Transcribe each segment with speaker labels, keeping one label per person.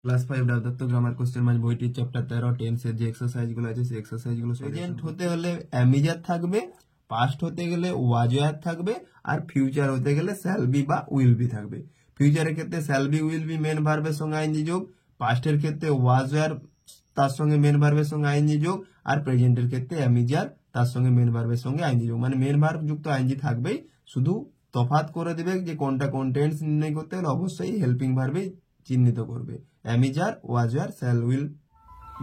Speaker 1: Class 5 Dutta grammar question match বইটির chapter 13 টেন্সের যে এক্সারসাইজ গুলো আছে সেই এক্সারসাইজ গুলো প্রেজেন্ট হতে হলে অ্যামিজার থাকবে, পাস্ট হতে গেলে ওয়াজ ওয়্যার থাকবে, আর ফিউচার হতে গেলে শ্যাল বি বা উইল বি থাকবে। ফিউচারের ক্ষেত্রে shall be will be main ভার্বের সঙ্গে আইএনজি যোগ, পাস্টের ক্ষেত্রে ওয়াজ ওয়্যার তার সঙ্গে মেন ভার্বের সঙ্গে আইএনজি যোগ, আর প্রেজেন্টের ক্ষেত্রে অ্যামিজার তার সঙ্গে মেন ভার্বের সঙ্গে আইএনজি যোগ। মানে মেন ভার্ব যুক্ত আইএনজি থাকবেই, শুধু তফাৎ করে দেবে যে কোনটা কোন টেন্স নির্ণয় করতে হলে অবশ্যই হেল্পিং ভার্বে চিহ্নিত করবে। Am is are, was were, shall will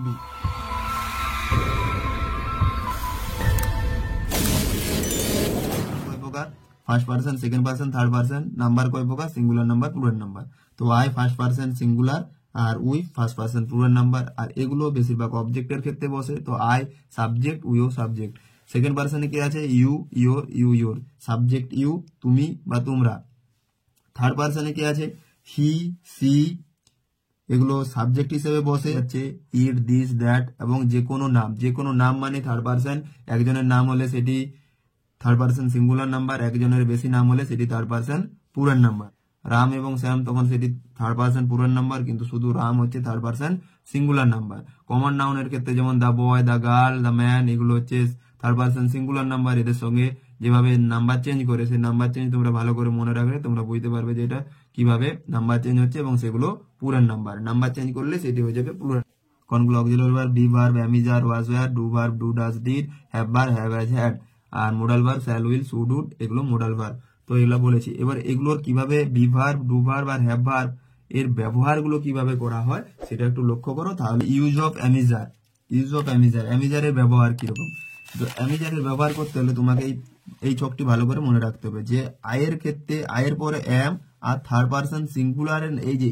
Speaker 1: be. কয় প্রকার? First person, second person, third person. Number কয় প্রকার? Singular number, plural number. তো আই ফার্স্ট পার্সন সিঙ্গুলার, আর we first person plural number. আর এগুলো বেশিরভাগ অবজেক্টের ক্ষেত্রে বসে। তো আই সাবজেক্ট, উইও সাবজেক্ট। সেকেন্ড পার্সনে কি আছে? You, your, you your. Subject you, তুমি বা তোমরা। থার্ড পার্সনে কি আছে? হি, সি, এগুলো সাবজেক্ট হিসেবে বসে যাচ্ছে। ইট, দিস, দ্যাট এবং যে কোনো নাম। যে কোনো নাম মানে থার্ড পার্সন। একজনের নাম হলে সেটি থার্ড পার্সন সিঙ্গুলার নাম্বার, একজনের বেশি নাম হলে সেটি third person plural number. Ram এবং শ্যাম তখন সেটি থার্ড পার্সন প্লুরাল নাম্বার, কিন্তু শুধু রাম হচ্ছে third person singular number. Common নাউনের ক্ষেত্রে যেমন the boy, the girl, the man, এগুলো হচ্ছে থার্ড পার্সন সিঙ্গুলার নাম্বার। এদের সঙ্গে যেভাবে নাম্বার চেঞ্জ করে, সেই নাম্বার চেঞ্জ তোমরা ভালো করে মনে রাখলে তোমরা বুঝতে পারবে যে এটা কিভাবে নাম্বার চেঞ্জ হচ্ছে, এবং সেগুলো প্লুরাল নাম্বার। নাম্বার চেঞ্জ করলে সেটি হয়ে যাবে প্লুরাল। কোনগুলো? Auxiliary verb, be verb, am is are, was were, do verb, do does did, have verb, have has had. আর modal verb shall will should would, এগুলো মোডাল ভার্ব। তো এগুলো বলেছি। এবার এগুলোর কিভাবে বি ভার্ব, ডু ভার্ব আর হ্যাভ ভার্ব এর ব্যবহারগুলো কিভাবে করা হয় সেটা একটু লক্ষ্য করো। তাহলে use of am is are, use of am is are, অ্যামিজারের ব্যবহার কিরকম? তো অ্যামিজারের ব্যবহার করতে হলে তোমাকে এই ছকটি ভালো করে মনে রাখতে হবে যে আয়ের ক্ষেত্রে আয়ের পরে এম, আর থার্ড পার্সন সিঙ্গুলার,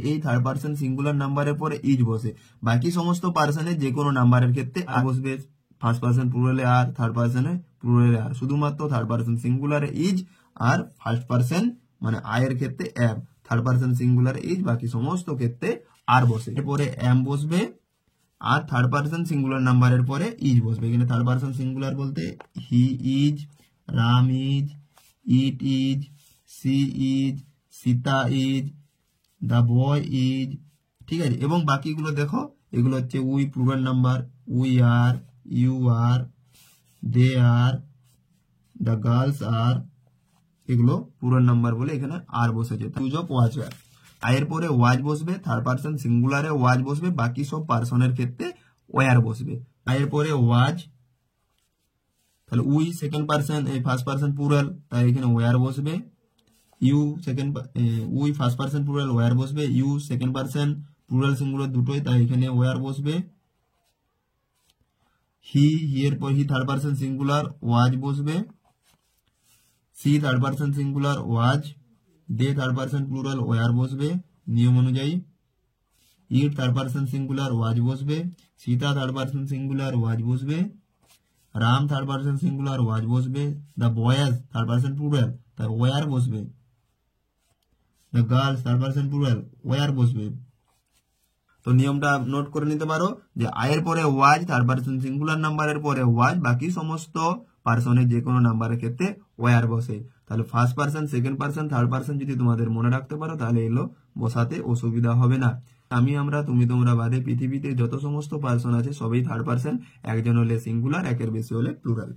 Speaker 1: এই থার্ড পার্সন সিঙ্গুলার নাম্বারের পরে ইজ বসে। বাকি সমস্ত পার্সনের যে কোনো নাম্বারের ক্ষেত্রে আর বসবে। ফার্স্ট পার্সন প্লুরালে আর, থার্ড পার্সনে প্লুরালে আর। শুধুমাত্র থার্ড পার্সন সিঙ্গুলারে ইজ, আর ফার্স্ট পার্সন মানে আয়ের ক্ষেত্রে এম, থার্ড পার্সন সিঙ্গুলারে ইজ, বাকি সমস্ত ক্ষেত্রে আর বসে। এরপরে এম বসবে, আর থার্ড পার্সন সিঙ্গুলার নাম্বারের পরে ইজ বসবে। এখানে থার্ড পার্সন সিঙ্গুলার বলতে he is, Ram is, it is, she is, Sita is, the boy is. ঠিক আছে, এবং বাকিগুলো দেখো, এগুলো হচ্ছে we plural number, we are, you are, they are, the girls are, এগুলো প্লুরাল নাম্বার বলে এখানে আর বসেছে। ইউজ অফ ওয়াজ ওয়্যার, আয়ের পরে ওয়াজ বসবে, থার্ড পার্সন সিঙ্গুলারে ওয়াজ বসবে, বাকি সব পার্সনের ক্ষেত্রে ওয়্যার বসবে। আয়ের পরে ওয়াজ, তাহলে we second person, first person plural, তাই এখানে ওয়্যার বসবে। You second, we first person plural, were বসবে। You second person plural singular দুটোই, তাই এখানে ওয়্যার বসবে। হি, এর পর he third person singular, was বসবে। She third person singular, was. They third person plural, were বসবে নিয়ম অনুযায়ী। It third person singular, was বসবে। Sita third person singular, was বসবে। Ram third person singular, was বসবে। The boys third person plural, তাই were বসবে। The girls third person plural, were বসবে। তো নিয়মটা নোট করে নিতে পারো যে আয়ের পরে ওয়াজ, থার্ড পার্সন সিঙ্গুলার নাম্বারের পরে ওয়াজ, বাকি সমস্ত পার্সনের যে কোনো নাম্বারের ক্ষেত্রে ওয়্যার বসে। তাহলে first person, second person, third person যদি তোমাদের মনে রাখতে পারো তাহলে এগুলো বসাতে অসুবিধা হবে না। আমি, আমরা, তুমি, তোমরা বাদে পৃথিবীতে যত সমস্ত পার্সন আছে সবই থার্ড পার্সন, একজন হলে সিঙ্গুলার, একের বেশি হলে প্লুরাল।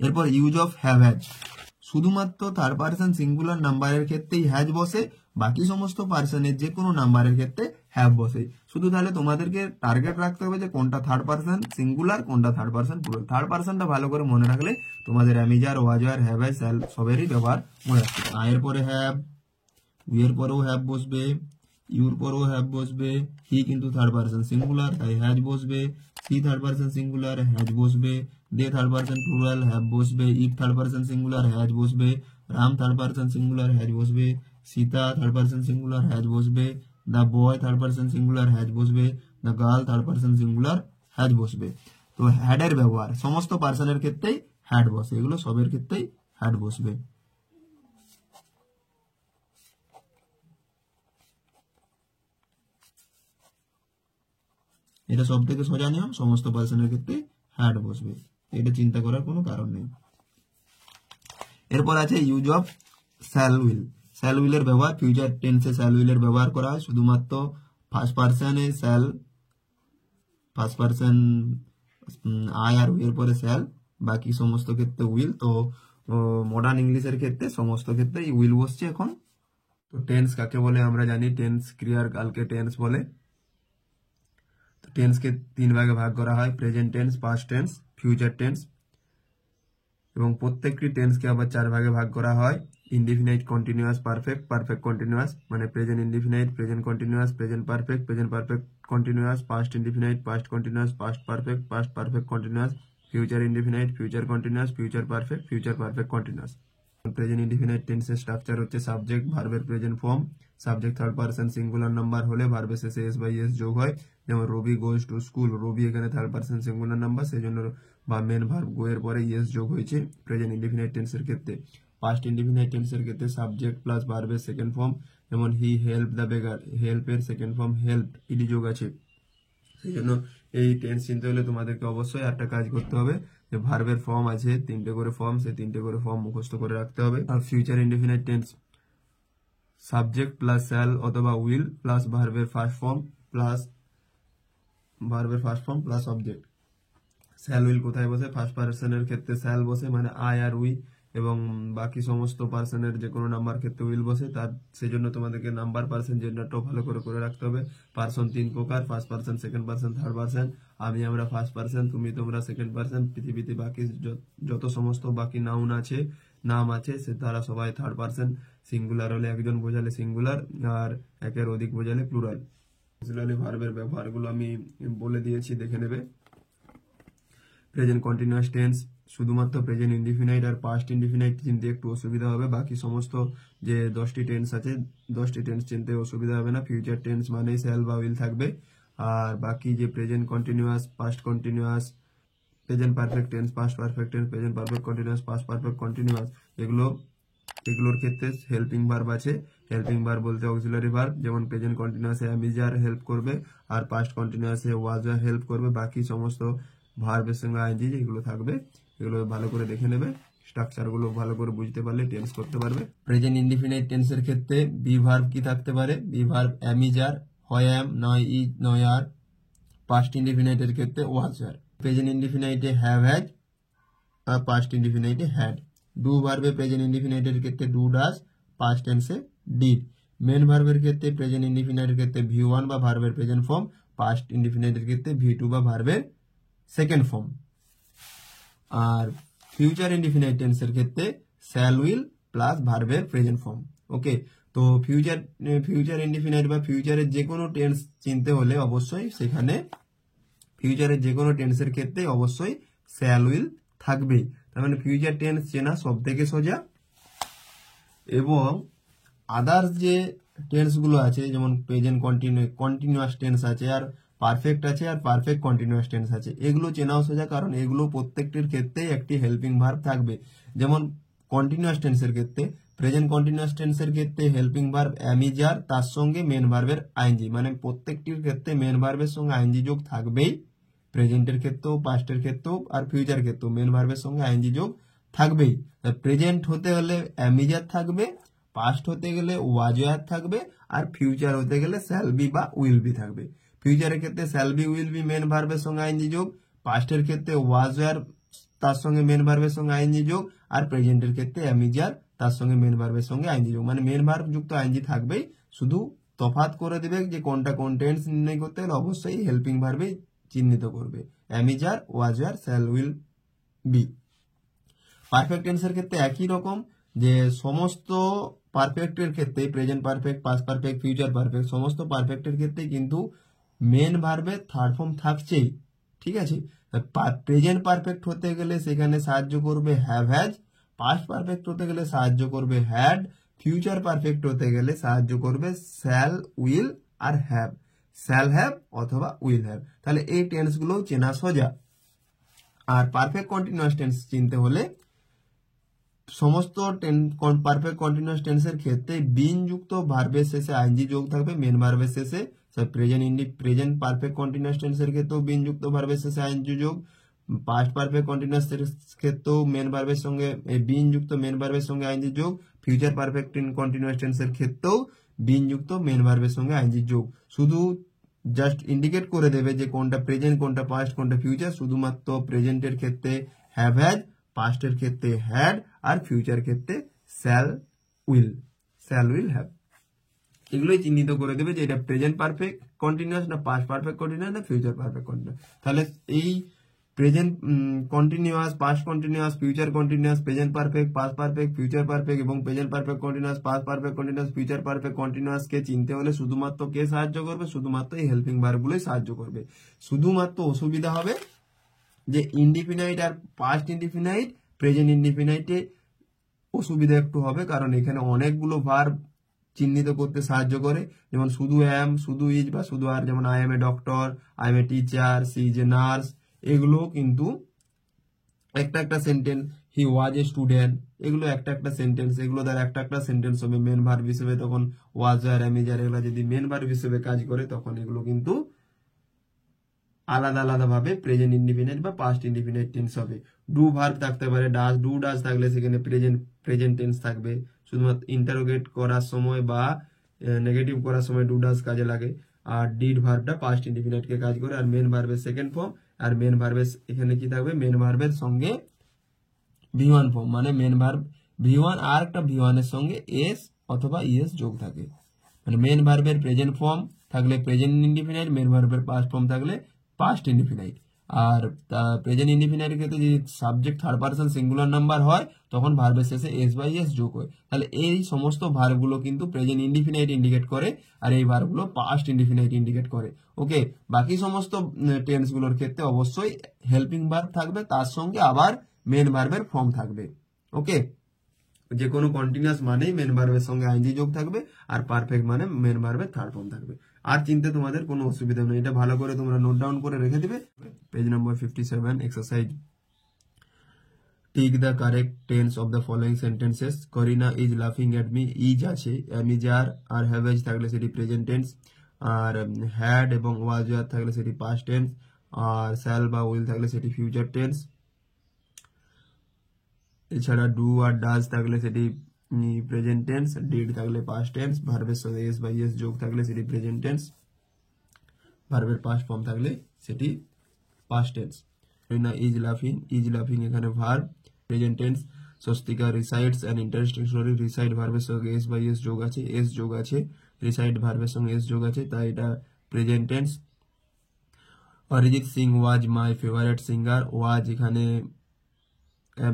Speaker 1: এরপর ইউজ অফ হ্যাভ হ্যাজ, শুধুমাত্র থার্ড পার্সন সিঙ্গুলার নাম্বারের ক্ষেত্রেই হ্যাজ বসে, বাকি সমস্ত পার্সনের যে কোনো নাম্বারের ক্ষেত্রে হ্যাভ বসে। শুধু তাহলে তোমাদেরকে টার্গেট রাখতে হবে যে কোনটা থার্ড পার্সন সিঙ্গুলার, কোনটা থার্ড পার্সন প্লুরাল। থার্ড পার্সনটা ভালো করে মনে রাখলে তোমাদের am is are, was were, have has, shall সবেরই ব্যবহার মনে রাখতে হবে। আয়ের পরে হ্যাভ, উইয়ের পরেও হ্যাভ বসবে, ইউর পরেও হ্যাভ বসবে। হি কিন্তু থার্ড পার্সন সিঙ্গুলার, তাই হ্যাজ বসবে। She third person singular, has বসবে। They third person plural, have বসবে। It third person singular, has বসবে। Ram third person singular, has বসবে। Sita third person singular, has বসবে। The boy third person singular, has বসবে। The girl third person singular, has বসবে। তো হ্যাডের ব্যবহার সমস্ত পার্সনের ক্ষেত্রেই হ্যাড বসে, এগুলো সবের ক্ষেত্রেই হ্যাড বসবে। এটা সব থেকে সোজা নিয়ম, সমস্ত পার্সনের ক্ষেত্রে হ্যাড বসবে, এটা চিন্তা করার কোনো কারণ নেই। এরপর আছে use of shall will. Shall উইলের ব্যবহার, ফিউচার টেন্সে শ্যাল উইলের ব্যবহার করা হয় শুধুমাত্র ফার্স্ট পার্সনে শ্যাল, ফার্স্ট পার্সন আই আর উইল পরে শ্যাল, বাকি সমস্ত ক্ষেত্রে উইল। তো মডার্ন ইংলিশের ক্ষেত্রে সমস্ত ক্ষেত্রে উইল বসছে এখন। তো টেন্স কাকে বলে আমরা জানি, টেন্স ক্রিয়ার কালকে টেন্স বলে। তো টেন্সকে 3 ভাগে ভাগ করা হয়, present tense, past tense, future tense. এবং প্রত্যেকটি টেন্সকে আবার 4 ভাগে ভাগ করা হয়, indefinite, continuous, perfect, perfect continuous, মানে present indefinite, present continuous, present perfect continuous, past indefinite, past continuous, past perfect continuous, future indefinite, future continuous, future perfect continuous. Present indefinite টেন্সের স্ট্রাকচার হচ্ছে সাবজেক্ট, ভার্বের present form. Subject third person singular number হলে ভার্বের শেষে S by s যোগ হয়, যেমন রবি goes to school, রবি এখানে থার্ড পারসন সিঙ্গুলার নাম্বার, সেই জন্য বা মেন ভার্ব গো এর পরে ইয়েস যোগ হয়েছে প্রেজেন্ট ইনডিফিনাইট টেন্সের ক্ষেত্রে। পাস্ট ইনডিফিনাইট টেন্সের ক্ষেত্রে সাবজেক্ট প্লাস ভার্বের সেকেন্ড ফর্ম, যেমন হি হেল্প দ্য বেগার, হেল্প এর সেকেন্ড ফর্ম হেল্প, ইডি যোগ আছে। সেই জন্য এই টেন্স চিনতে হলে তোমাদেরকে অবশ্যই একটা কাজ করতে হবে, যে ভার্বের ফর্ম আছে 3টে করে ফর্ম, সেই 3টে করে ফর্ম মুখস্থ করে রাখতে হবে। আর future indefinite tense subject plus shall অথবা উইল প্লাস ভার্বের first form plus object. Shall will কোথায় বসে, ফার্স্ট পার্সনের ক্ষেত্রে শ্যাল বসে, মানে আই আর উই, এবং বাকি সমস্ত পার্সনের যে কোনো নাম্বার ক্ষেত্রে উইল বসে। তার সেজন্য তোমাদেরকে নাম্বার পার্সন জেন্ডারটাও ভালো করে করে রাখতে হবে। পার্সন 3 প্রকার, first person, second person, third person. আমরা ফার্স্ট পার্সন, তোমরা সেকেন্ড পার্সন। পৃথিবীতে বাকি যত সমস্ত বাকি নাম আছে সে তারা সবাই থার্ড পার্সন। সিঙ্গুলার হলে একজন বোঝালে সিঙ্গুলার, আর একের অধিক বোঝালে প্লুরাল। ভার্বের ব্যবহারগুলো আমি বলে দিয়েছি, দেখে নেবে। প্রেজেন্ট কন্টিনিউয়াস টেন্স শুধুমাত্র প্রেজেন্ট ইনডিফিনাইট আর পাস্ট ইনডিফিনাইট চিনতে একটু অসুবিধা হবে, বাকি সমস্ত যে 10টি টেন্স আছে 10টি টেন্স চিনতে অসুবিধা হবে না। ফিউচার টেন্স মানে শ্যাল বা উইল থাকবে, আর বাকি যে present continuous, past continuous, present perfect tense, past perfect tense, present perfect continuous, past perfect continuous, এগুলোর ক্ষেত্রে হেল্পিং ভার্ব আছে। হেল্পিং ভার্ব বলতে অক্সিলারি ভার্ব, যেমন প্রেজেন্ট কন্টিনিউয়াসে অ্যামিজার হেল্প করবে, আর পাস্ট কন্টিনিউয়াসে ওয়াজার হেল্প করবে। বাকি সমস্ত ভার্বের সঙ্গে আইএনজি এগুলো থাকবে, এগুলো ভালো করে দেখে নেবে। স্ট্রাকচার গুলো ভালো করে বুঝতে পারলে টেন্স করতে পারবে। প্রেজেন্ট ইনডিফিনাইট টেন্সের ক্ষেত্রে বি ভার্ব কি থাকতে পারে, বি ভার্ব অ্যামিজার, হয় অ্যাম, নয় ইজ, নয় আর। পাস্ট ইনডিফিনাইটের ক্ষেত্রে ওয়াজার। প্রেজেন্ট ইনডিফিনাইটে হ্যাভ হ্যাজ, আর পাস্ট ইনডিফিনাইটে হ্যাড। ডু ভার্বে প্রেজেন্ট ইনডিফিনাইটের ক্ষেত্রে ডু ডাজ, পাস্ট টেন্সে ডিড। মেন ভার্বের ক্ষেত্রে প্রেজেন্ট ইনডিফিনাইটের ক্ষেত্রে ভি1 বা ভার্বের প্রেজেন্ট ফর্ম, পাস্ট ইনডিফিনাইটের ক্ষেত্রে ভি2 বা ভার্বের সেকেন্ড ফর্ম। আর ফিউচার ইনডিফিনাইট টেন্সের ক্ষেত্রে শ্যাল উইল প্লাস ভার্বের প্রেজেন্ট ফর্ম। ওকে, তো ফিউচার ইনডিফিনাইট বা ফিউচারের যে কোনো টেন্স চিনতে হলে অবশ্যই সেখানে ফিউচারের যে কোনো টেন্সের ক্ষেত্রে অবশ্যই শ্যাল উইল থাকবে। তার মানে ফিউচার টেন্স চেনা সব থেকে সোজা। এবং আদার্স যে টেন্সগুলো আছে, যেমন প্রেজেন্ট কন্টিনিউয়াস টেন্স আছে, আর পারফেক্ট আছে, আর পারফেক্ট কন্টিনিউয়াস টেন্স আছে, এগুলো চেনাও সোজা, কারণ এগুলো প্রত্যেকটির ক্ষেত্রেই একটি হেল্পিং ভার্ব থাকবে। যেমন কন্টিনিউয়াস টেন্সের ক্ষেত্রে, প্রেজেন্ট কন্টিনিউয়াস টেন্সের ক্ষেত্রে হেল্পিং ভার্ব অ্যামিজার, তার সঙ্গে মেন ভার্বের আইএনজি, মানে প্রত্যেকটির ক্ষেত্রে মেন ভার্বের সঙ্গে আইএনজি যোগ থাকবেই। প্রেজেন্টের ক্ষেত্রেও, পাস্টের ক্ষেত্রেও, আর ফিউচার ক্ষেত্রেও মেন ভার্বের সঙ্গে আইএনজি যোগ থাকবেই। প্রেজেন্ট হতে হলে অ্যামিজার থাকবে, পাস্ট হতে গেলে ওয়াজয়ার থাকবে, আর ফিউচার হতে গেলে শ্যাল বি বা উইল বি থাকবে। ফিউচারের ক্ষেত্রে shall be will be main ভার্বের সঙ্গে আইএনজি যোগ, পাস্টের ক্ষেত্রে ওয়াজয়ার তার সঙ্গে মেন ভার্বের সঙ্গে আইএনজি যোগ, আর প্রেজেন্টের ক্ষেত্রে অ্যামিজার তার সঙ্গে মেন ভার্বের সঙ্গে আইএনজি যোগ। মানে মেন ভার্ব যুক্ত আইএনজি থাকবেই, শুধু তফাৎ করে দেবে যে কোনটা কোন টেন্স নির্ণয় করতে হলে অবশ্যই হেল্পিং ভার্বে চিহ্নিত করবে, am is are, ওয়াজয়ার, shall will B. Perfect টেন্সের ক্ষেত্রে একই রকম, যে সমস্ত পারফেক্টের ক্ষেত্রে present perfect, past perfect, future perfect, সমস্ত পারফেক্টের ক্ষেত্রে কিন্তু মেন ভার্বের থার্ড ফর্ম থাকছেই। ঠিক আছে, প্রেজেন্ট পারফেক্ট হতে গেলে সেখানে সাহায্য করবে হ্যাভ হ্যাজ, পাস্ট পারফেক্ট হতে গেলে সাহায্য করবে হ্যাড, ফিউচার পারফেক্ট হতে গেলে সাহায্য করবে শ্যাল উইল আর হ্যাভ, শ্যাল হ্যাভ অথবা উইল হ্যাভ। তাহলে এই টেন্সগুলো চেনা সোজা। আর পারফেক্ট কন্টিনিউয়াস টেন্স চিনতে হলে সমস্ত পারফেক্ট কন্টিনিউয়াস টেন্সের ক্ষেত্রে বিন যুক্ত ভার্বের শেষে আইএনজি যোগ থাকবে, মেন ভার্বের শেষে। প্রেজেন্ট পারফেক্ট কন্টিনিউয়াস টেন্সের ক্ষেত্রেও বিন যুক্ত ভার্বের শেষে আইএনজি যোগ, পাস্ট পারফেক্ট কন্টিনিউয়াস ক্ষেত্রেও মেন ভার্বের সঙ্গে বিন যুক্ত মেন ভার্বের সঙ্গে আইএনজি যোগ, ফিউচার পারফেক্ট কন্টিনিউয়াস টেন্সের ক্ষেত্রেও বিন যুক্ত মেন ভার্বের সঙ্গে আইএনজি যোগ। শুধু জাস্ট ইন্ডিকেট করে দেবে যে কোনটা প্রেজেন্ট, কোনটা পাস্ট, কোনটা ফিউচার। শুধুমাত্র প্রেজেন্টের ক্ষেত্রে হ্যাভ হ্যাজ, পাস্টের ক্ষেত্রে হ্যাড, আর ফিউচার ক্ষেত্রে শ্যাল উইল হ্যাভ। এগুলোই চিহ্নিত করে দেবে যে এটা প্রেজেন্ট পারফেক্ট কন্টিনিউয়াস না পাস্ট পারফেক্ট কন্টিনিউয়াস না ফিউচার পারফেক্ট কন্টিনিউয়াস। তাহলে এই present continuous, past continuous, future continuous, present perfect, past perfect, future perfect এবং present perfect continuous, past perfect continuous, future perfect continuous কে চিনতে হলে শুধুমাত্র কে সাহায্য করবে? শুধুমাত্র এই হেল্পিং ভার্বগুলোই সাহায্য করবে। শুধুমাত্র অসুবিধা হবে যে ইনডিফিনাইট আর পাস্ট ইনডিফিনাইট, প্রেজেন্ট ইনডিফিনাইটে অসুবিধা একটু হবে, কারণ এখানে অনেকগুলো ভার্ব চিহ্নিত করতে সাহায্য করে। যেমন শুধু অ্যাম, শুধু ইজ বা শুধু আর, যেমন I am a doctor, I am a teacher, she is a nurse, এগুলো কিন্তু একটা একটা sentence. He was a student, এগুলো একটা একটা সেন্টেন্স, এগুলো দ্বারা একটা একটা সেন্টেন্স হবে মেন ভার্ব হিসেবে। তখন ওয়াজ আর এম ইজ আর এগুলো যদি মেন ভার্ব হিসেবে কাজ করে তখন এগুলো কিন্তু আলাদা আলাদা ভাবে প্রেজেন্ট ইনডিফিনাইট বা পাস্ট ইনডিফিনাইট টেন্স হবে। ডু ভার্ব থাকতে পারে, ডাজ থাকলে সেখানে প্রেজেন্ট টেন্স থাকবে। শুধুমাত্র ইন্টারোগেট করার সময় বা নেগেটিভ করার সময় ডু ডাজ কাজে লাগে। আর ডিড ভার্বটা পাস্ট ইনডিফিনাইট কে কাজ করে। আর মেন ভার্বের সেকেন্ড ফর্ম, আর মেন ভার্বের এখানে কি থাকবে? মেন ভার্বের সঙ্গে ভি1 ফর্ম, মানে মেন ভার্ব ভি1 আর একটা ভি1 এর সঙ্গে এস অথবা ইএস যোগ থাকে। মানে মেন ভার্বের প্রেজেন্ট ফর্ম থাকলে প্রেজেন্ট ইনডিফিনাইট, মেন ভার্বের পাস্ট ফর্ম থাকলে পাস্ট ইনডিফিনাইট। আর প্রেজেন্ট ইনডিফিনাইটের ক্ষেত্রে যদি subject third person singular number হয় তখন ভার্বের শেষে এস বাই এস যোগ হয়। তাহলে এই সমস্ত ভার্বগুলো কিন্তু প্রেজেন্ট ইনডিফিনাইট ইন্ডিকেট করে, আর এই ভার্বগুলো পাস্ট ইনডিফিনাইট ইন্ডিকেট করে। ওকে, বাকি সমস্ত টেন্সগুলোর ক্ষেত্রে অবশ্যই হেল্পিং ভার্ব থাকবে, তার সঙ্গে আবার মেন ভার্বের ফর্ম থাকবে। ওকে, যে কোনো কন্টিনিউয়াস মানেই মেন ভার্বের সঙ্গে আইএনজি যোগ থাকবে, আর পারফেক্ট মানে মেন ভার্বের থার্ড ফর্ম থাকবে। আর চিনতে তোমাদের কোনো অসুবিধা নেই, এটা ভালো করে তোমরা নোট ডাউন করে রেখে দিবে। Page number 57, exercise. Tick the correct tense of the following sentences. Kareena is লাফিং এট মি, ইজ আছে, am is are have has থাকলে সেটি প্রেজেন্ট টেন্স, আর হ্যাড এবং ওয়াজ ওয়ার থাকলে সেটি পাস্ট টেন্স, আর শ্যাল বা উইল থাকলে সেটি ফিউচার টেন্স। এছাড়া ডু আর ডাজ থাকলে সেটি প্রেজেন্ট টেন্স, ডিড থাকলে পাস্ট টেন্স, ভার্বের সাথে এস বাই এস যোগ থাকলে সেটি প্রেজেন্ট টেন্স, ভার্বের পাস্ট ফর্ম থাকলে সেটি পাস্ট টেন্স। ইজ লাফিং এখানে verb, present tense. Swastika resides an interesting story, reside ভার্বের সঙ্গে এস বাই এস যোগ আছে, এস যোগ আছে, রিসাইড ভার্বের সঙ্গে এস যোগ আছে, তাই এটা present tense. Arijit Singh was my favourite singer, was এখানে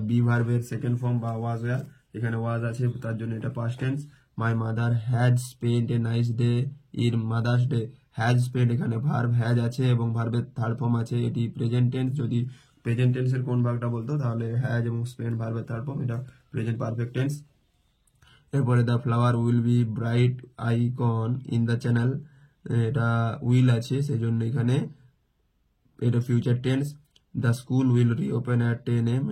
Speaker 1: বি ভার্বের সেকেন্ড ফর্ম বা ওয়াজ ওয়ার, এখানে ওয়াজ আছে তার জন্য এটা past tense. My mother has spent a nice day in mother's day, has spent এখানে ভার্ব হ্যাজ আছে এবং ভার্বের থার্ড ফর্ম আছে, এটি প্রেজেন্ট টেন্স। যদি প্রেজেন্ট টেন্সের কোন ভাগটা বলতো তাহলে হ্যাজ এবং স্পেন্ট ভার্বের থার্ড ফর্ম, এটা প্রেজেন্ট পারফেক্ট টেন্স। এরপরে the flower will be bright icon in the channel, এটা উইল আছে সেই জন্য এখানে এটা future tense. The school will reopen at 10 AM,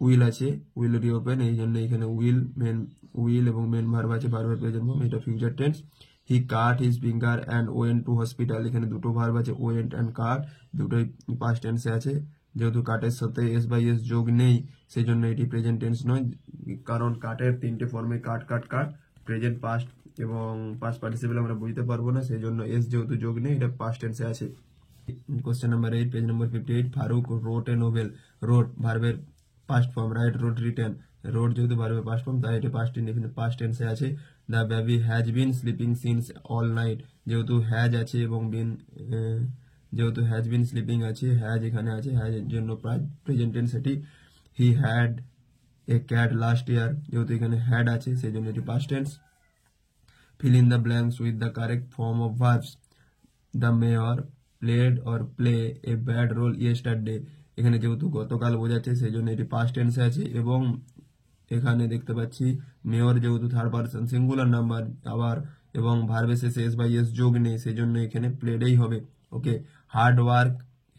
Speaker 1: will আছে, উইল রিওপেন, এই জন্য এখানে উইল এবং মেন ভার্ব আছে, ভার্বের প্রেজেন্ট ফর্ম, এটা future tense. He cut his finger and went to hospital, এখানে দুটো ভার্ব আছে, ওয়েন্ট অ্যান্ড কাট, দুটোই পাস্ট টেন্সে আছে। যেহেতু কাটের সাথে এস বাই এস যোগ নেই সেই জন্য এটি প্রেজেন্ট টেন্স নয়, কারণ কাটের তিনটে ফর্মে কাট, প্রেজেন্ট, পাস্ট এবং পাস্ট পার্টিসিপল আমরা বুঝতে পারবো না, সেই জন্য এস যেহেতু যোগ নেই এটা পাস্ট টেন্সে আছে। Question number 8, page number 58। Farooq wrote a novel, wrote ভার্বের past form, write wrote written, wrote যেহেতু ভার্বের পাস্ট ফর্ম তাই এটা পাস্ট টেন্সে আছে। The baby has been sleeping since all night, যেহেতু হ্যাজ আছে এবং যেহেতু হ্যাজ বিন স্লিপিং আছে, হ্যাজ এখানে আছে, হ্যাজ এর জন্য প্রেজেন্ট টেন্স এটি। He had a cat last year, যেহেতু এখানে হ্যাড আছে সেই জন্য এটি past tense. Fill in the blanks with the correct form of verbs. The mayor played or play a bad role yesterday, এখানে যেহেতু গতকাল বোঝাচ্ছে সেই জন্য এটি পাস্ট টেন্সে আছে, এবং এখানে দেখতে পাচ্ছি মেয়র যেহেতু থার্ড পারসন সিঙ্গুলার নাম্বার আবার, এবং ভার্বের শেষে এস বাই এস যোগ নেই সেই জন্য এখানে প্লেডেই হবে। Okay, hard work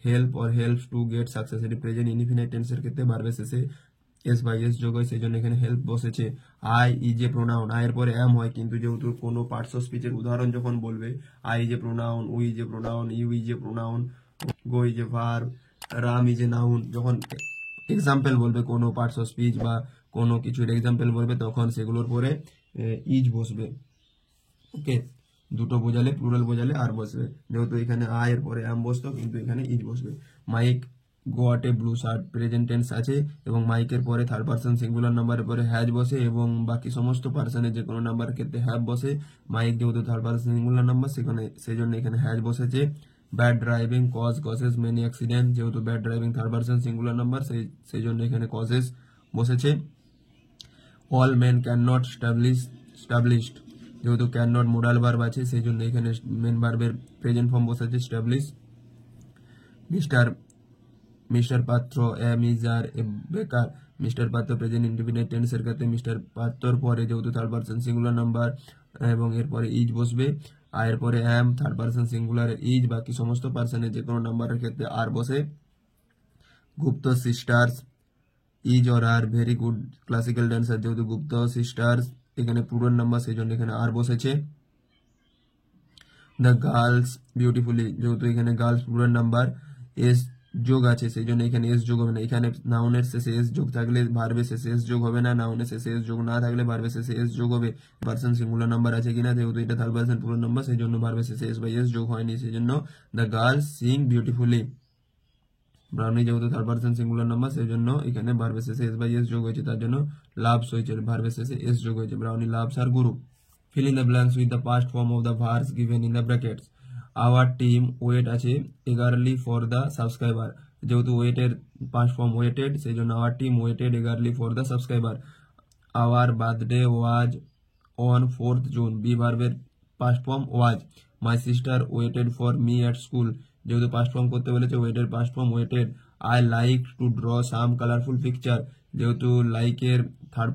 Speaker 1: help or helps to get success, এটি প্রেজেন্ট ইনডিফিনাইট টেন্সের ক্ষেত্রে ভার্বের শেষে এস বাই এস যোগ হয় সেই জন্য এখানে হেল্প বসেছে। আই ইজ এ প্রোনাউন, আয়ের পরে এম হয়, কিন্তু যেহেতু কোনো পার্টস অফ স্পিচের উদাহরণ যখন বলবে I is a pronoun, we is a pronoun, you is a pronoun, go is a verb, Ram is a noun, যখন এক্সাম্পল বলবে কোনো পার্টস অফ স্পিচ বা কোনো কিছুর এক্সাম্পল বলবে তখন সেগুলোর পরে ইজ বসবে। ওকে, দুটো বোঝালে প্লুরাল বোঝালে আর বসবে, যেহেতু এখানে আই এর পরে এম বসতো কিন্তু এখানে ইজ বসবে। Mike got a blue shirt present tense আছে এবং মাইকের পরে থার্ড পার্সন সিঙ্গুলার নাম্বারের পরে হ্যাজ বসে এবং বাকি সমস্ত পার্সনের যে কোনো নাম্বারের ক্ষেত্রে হ্যাভ বসে। মাইক যেহেতু থার্ড পার্সন সিঙ্গুলার নাম্বার সেই জন্য এখানে হ্যাজ বসেছে। Bad driving causes many accident, যেহেতু bad driving third person singular number সেই জন্য এখানে কজেস বসেছে। All men can not established, যেহেতু ক্যান নট মোডাল ভার্ব আছে সেই জন্য এখানে মেন ভার্বের প্রেজেন্ট ফর্ম বসেছে establish. Mister Patra am is are a baker, mister পাত্র প্রেজেন্ট ইনডিফিনিট টেন্সের ক্ষেত্রে মিস্টার পাত্রর পরে যেহেতু থার্ড পার্সন সিঙ্গুলার নাম্বার এবং এরপরে ইজ বসবে। আর এরপরে am third person singular is, বাকি সমস্ত পার্সনের যে কোনো নাম্বারের ক্ষেত্রে আর বসে। Gupta sisters is or are very good classical dancer, যেহেতু গুপ্ত সিস্টার্স এখানে প্লুরাল নাম্বার সেই জন্য এখানে আর বসেছে। দ্য গার্লস বিউটিফুলি, যেহেতু এখানে গার্লস প্লুরাল নাম্বার এস যোগ আছে সেই জন্য এখানে এস যোগ হবে না। এখানে নাউনের শেষে এস যোগ থাকলে ভার্বের শেষে এস যোগ হবে না, নাউনের শেষে এস যোগ না থাকলে ভার্বের শেষে এস যোগ হবে। পার্সন সিঙ্গুলার নাম্বার আছে কিনা, যেহেতু এটা থার্ড পার্সন প্লুরাল নাম্বার সেই জন্য ভার্বের শেষে এস বাই এস যোগ হয়নি, সেই জন্য the girls Singh beautifully. Brownie যেহেতু থার্ড পার্সন সিঙ্গুলার নাম্বার সেই জন্য এখানে ভার্বের শেষে এস বাই এস যোগ হয়েছে, তার জন্য লাভস হয়েছে, ভার্বের শেষে এস যোগ হয়েছে। Brownie loves R Guru. Fill in the blanks with the past form of the verbs given in the brackets. Our team wait আছে eagerly for the subscriber, যেহেতু ওয়েটের past form waited সেই জন্য our team waited eagerly for the subscriber. Our birthday was on 4th June, be ভার্বের past form was. My sister waited for me at school, যেহেতু past form করতে বলেছে ওয়েটের past form waited. I like to draw some colorful picture, যেহেতু লাইকের third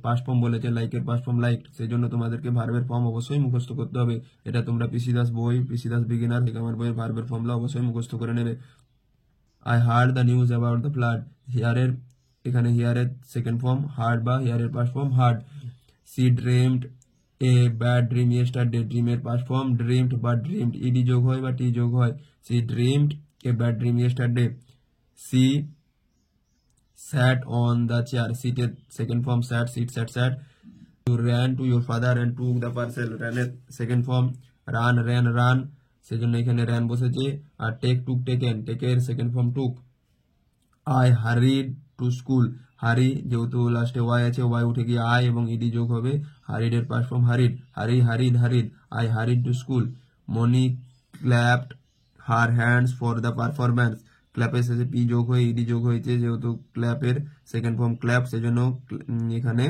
Speaker 1: past form বলেছে লাইকের past form like, সেই জন্য তোমাদেরকে ভার্বের ফর্ম অবশ্যই মুখস্থ করতে হবে। এটা তোমরা পিসি দাস বই, পিসি দাস বিগিনার আমার বইয়ের ভার্বের ফর্মটা অবশ্যই মুখস্থ করে নেবে। I heard the news about the flood, হিয়ারের এখানে হিয়ারের সেকেন্ড ফর্ম হার্ড বা হিয়ারের past form heard. She dreamed a bad dream yesterday, ড্রিমের পাস্ট ফর্ম ড্রিমড বা ড্রিমড, ইডি যোগ হয় বা টি যোগ হয়। She dreamed a bad dream yesterday. She sat on the chair, seated second form sat, sit sat sat. You ran to your father and took the parcel, ran এর second form run ran run সেই জন্য এখানে ran বসেছে। আর take took taken, take এর second form took। I hurried to school, hurry যেহেতু লাস্টে y আছে y উঠে গিয়ে I এবং ed যোগ হবে, hurried এর past form hurried, hurried I hurried to school। Moni clapped her hands for the performance, ক্ল্যাপের শেষে পি যোগ হয়ে ইডি যোগ হয়েছে, যেহেতু ক্ল্যাপের সেকেন্ড ফর্ম ক্ল্যাপ সেই জন্য এখানে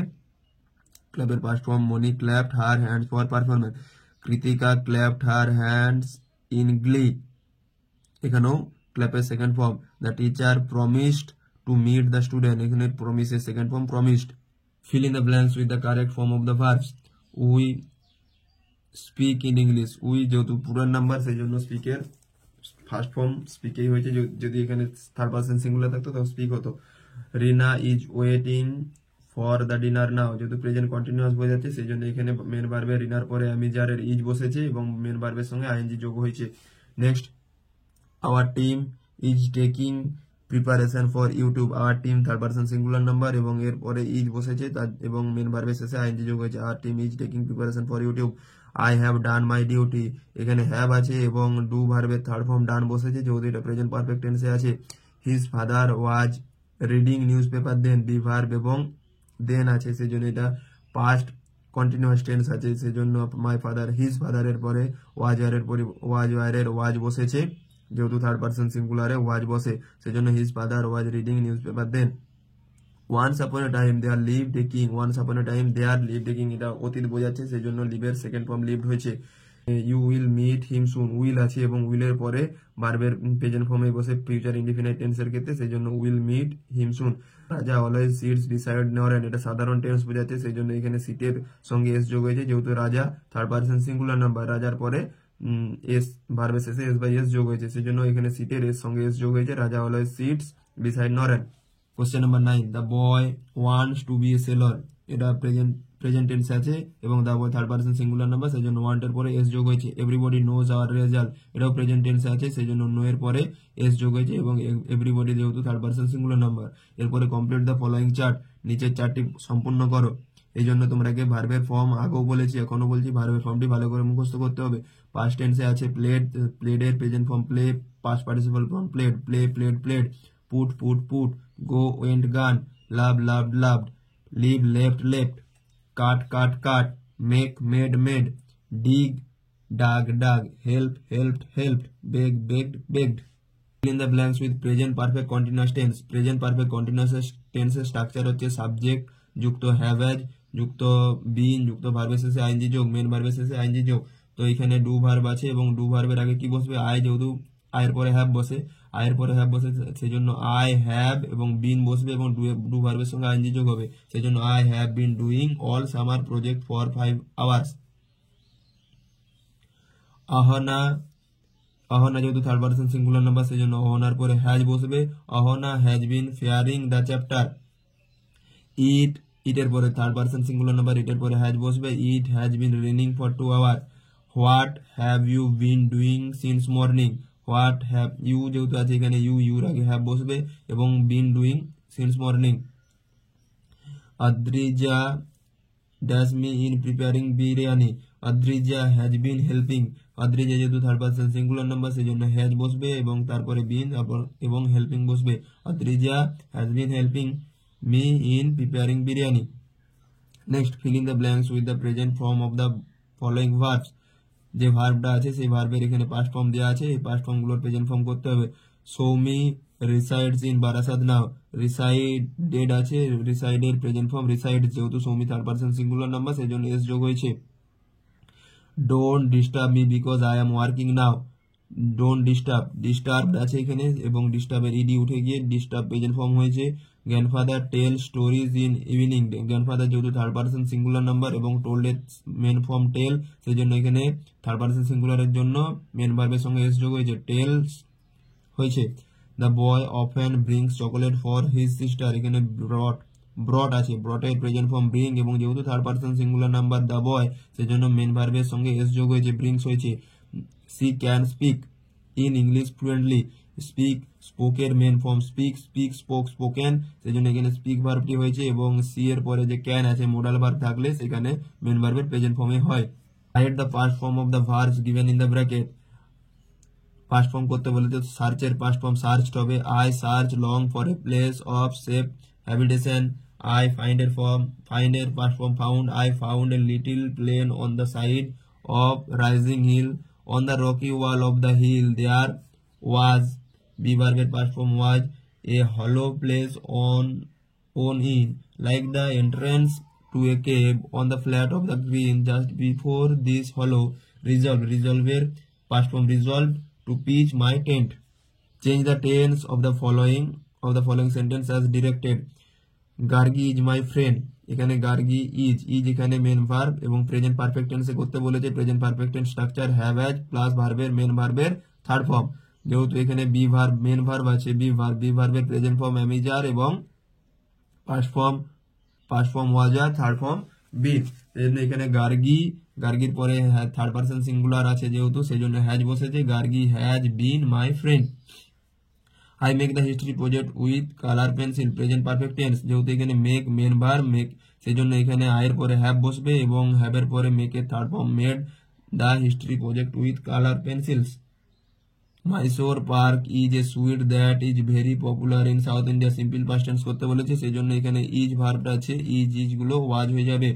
Speaker 1: ক্ল্যাপের past form Moni clapped her hands for performance. Kritika clapped her hands in glee, এখানেও ক্ল্যাপের second form. The teacher promised to meet the student, এখানে প্রমিসের second form promised. Fill in the blanks with the correct form of the verbs. We speak in English, we যেহেতু plural number সেই জন্য স্পিকের first form স্পিকেই হয়েছে, যদি এখানে third person singular থাকতো তাহলে স্পিক হতো। Rina is waiting for the dinner now, যেহেতু প্রেজেন্ট কন্টিনিউয়াস বোঝা যাচ্ছে সেই জন্য এখানে মেন ভার্বে রিনার পরে অ্যামিজারের ইজ বসেছে এবং মেন ভার্বের সঙ্গে আইএনজি যোগ হয়েছে। Next, our team is taking preparation for YouTube, our team third person singular number এবং এরপরে ইজ বসেছে এবং মেন ভার্বের শেষে আইএনজি যোগ হয়েছে। Our team is taking preparation for YouTube. I have done my duty, এখানে হ্যাভ আছে এবং ডু ভার্বের থার্ড ফর্ম ডান বসেছে, যেহেতু এটা প্রেজেন্ট পারফেক্ট টেন্সে আছে। His father was reading newspaper then, be verb এবং দেন আছে সেই জন্য এটা পাস্ট কন্টিনিউয়াস টেন্স আছে, সেই জন্য মাই ফাদার হিজ ফাদারের পরে ওয়াজ বসেছে, যেহেতু থার্ড পার্সন সিঙ্গুলারে ওয়াজ বসে সেই জন্য his father was reading newspaper then. Once upon a time there lived a king, once upon a time there lived a king এটা অতীত বোঝাচ্ছে সেই জন্য লিভের সেকেন্ড ফর্ম লিভড হয়েছে। You will meet him soon, will আছে এবং উইলের পরে ভার্বের প্রেজেন্ট ফর্মে বসে ফিউচার ইনডিফিনাইট টেন্সের ক্ষেত্রে সেই জন্য উইল মিট হিম সুন। রাজা অলওয়েজ সিটস ডিসাইড নরেন, এটা সাধারণ টেন্স বোঝাচ্ছে সেই জন্য এখানে সিটের সঙ্গে এস যোগ হয়েছে, যেহেতু রাজা থার্ড পার্সন সিঙ্গুলার নাম্বার, রাজার পরে এস ভার্বের শেষে এস বাই এস যোগ হয়েছে সেই জন্য এখানে সিটের এর সঙ্গে এস যোগ হয়েছে। Raja always sits beside Naren. Question number 9, the boy wants to be a sailor, এটা প্রেজেন্ট টেন্স আছে এবং the boy third person singular number সেই জন্য ওয়ান্টের পরে এস যোগ হয়েছে। এভরিবডি নোজ আওয়ার রেজাল্ট, এটাও প্রেজেন্ট টেন্স আছে সেই জন্য নো এর পরে এস যোগ হয়েছে এবং এভরিবডি যেহেতু থার্ড পার্সন সিঙ্গুলার নাম্বার। এরপরে কমপ্লিট দ্য ফলোয়িং চার্ট, নিচের চার্টটি সম্পূর্ণ করো। এই জন্য তোমাকে ভার্বের ফর্ম আগেও বলেছি, এখনো বলছি, ভার্বের ফর্মটি ভালো করে মুখস্থ করতে হবে। পাস্ট টেন্সে আছে প্লেড, প্লেডের present form play, past participle form played, play played played, put put put, go went gone, love loved loved, leave left left, cut cut cut, make made made, dig dug dug, help helped helped, beg begged begged. Fill in the blanks with present perfect continuous tense. Present perfect continuous tense এর structure হচ্ছে subject যুক্ত have has যুক্ত বিন যুক্ত ভার্বের শেষে ING যোগ, main ভার্বের শেষে আইএনজি যোগ। তো এখানে ডু ভার্ব আছে এবং ডু ভার্বের আগে কি বসবে? আই, যেহেতু আয়ের পরে হ্যাভ বসে, আয়ের পরে হ্যাভ বসে, সেজন্য আই হ্যাভ এবং বিন বসবে এবং ডু ভার্বের সঙ্গে আইএনজি যোগ হবে, সেজন্য I have been doing all summer project for 5 hours। Ahana, Ahana যেহেতু থার্ড পারসন সিঙ্গুলার নাম্বার, সেই জন্য অহনার পরে হ্যাজ বসবে, Ahana has been fearing the chapter. It, ইটের পরে থার্ড পারসন সিঙ্গুলার নাম্বার, ইটের পরে হ্যাজ বসবে, it has been raining for 2 hours। What have you been doing since morning, what have you যেহেতু আছে এখানে ইউর আগে হ্যাভ বসবে এবং been doing since morning. Adrija dash me in preparing biryani, Adrija has been helping, Adrija যেহেতু থার্ড পারসন সিঙ্গুলার নাম্বার, সেই জন্য হ্যাজ বসবে এবং তারপরে বিন এবং হেল্পিং বসবে, Adrija has been helping me in preparing biryani. Next, feel in the blanks with the present form of the following verbs. যে ভার্বটা আছে সেই ভার্বের এখানে পাস্ট ফর্ম দেওয়া আছে, এই পাস্ট ফর্মগুলোর প্রেজেন্ট ফর্ম করতে হবে। Soumi resides in Barasat now, resided আছে, রিসাইডের প্রেজেন্ট ফর্ম রিসাইড, যেহেতু Soumi third person singular number সেই জন্য এস যোগ হয়েছে। Don't disturb me because I am working now, don't disturb, disturb আছে এখানে এবং ডিস্টার্বের ইডি উঠে গিয়ে ডিস্টার্ব প্রেজেন্ট ফর্ম হয়েছে। Grandfather tell stories in evening, grandfather যেহেতু থার্ড পারসন সিঙ্গুলার নাম্বার এবং টোল্ড এর মেন ফর্ম টেল, সেই জন্য এখানে থার্ড পারসন সিঙ্গুলারের জন্য মেন ভার্বের সঙ্গে এস যোগ হয়েছে, টেলস হয়েছে। The boy often brings chocolate for his sister, এখানে ব্রট, ব্রট আছে, ব্রটের প্রেজেন্ট ফর্ম ব্রিং এবং যেহেতু third person singular number the boy, সেজন্য মেন ভার্বের সঙ্গে এস যোগ হয়েছে, ব্রিংস হয়েছে। She can speak in English fluently, speak স্পোকের main form speak, speak spoke spoken, সেজন্য এখানে স্পিক ভার্বটি হয়েছে এবং সি এর পরে যে ক্যান আছে মোডাল ভার্ব থাকলে সেখানে মেন ভার্বের প্রেজেন্ট ফর্মে হয়। Write the past form of the verbs given in the bracket. Past form করতে বলে তো সার্চের পাস্ট ফর্ম সার্চড হবে, I search long for a place of safe habitation, I find এর ফর্ম, ফাইন্ড এর past form found, I found a little plain on the side of rising hill, on the rocky wall of the hill there was, be ভার্বের past form was, এ হলো place on in, like the entrance to a cave on the flat of the green just before this hollow, resolve, resolve এর past form resolved to pitch my tent। Change the tense of the following sentence as directed। Gargi is my friend, এখানে Gargi is এখানে main verb এবং present perfect টেন্সে করতে বলেছে। Present perfect tense structure have has plus ভার্বের main ভার্বের third form, যেহেতু এখানে বি ভার্ব মেন ভার্ব আছে, বি ভার্বের প্রেজেন্ট ফর্ম অ্যামিজার এবং পাস্ট ফর্ম ওয়াজার, থার্ড ফর্ম বিন, সেজন্য এখানে গার্গির পরে থার্ড পারসন সিঙ্গুলার আছে যেহেতু সেজন্য হ্যাজ বসেছে, Gargi has been my friend. I make the history project with colour pencil, present perfect tense, যেহেতু এখানে মেক মেন ভার্ব মেক, সেজন্য এখানে আয়ের পরে হ্যাভ বসবে এবং হ্যাভের পরে মেকের third form made the history project with colour pencils. Mysore pak is a sweet that is very popular in South India, simple past tense করতে বলেছে সেই জন্য এখানে ইজ ভার্বটা আছে, ইজ গুলো ওয়াজ হয়ে যাবে।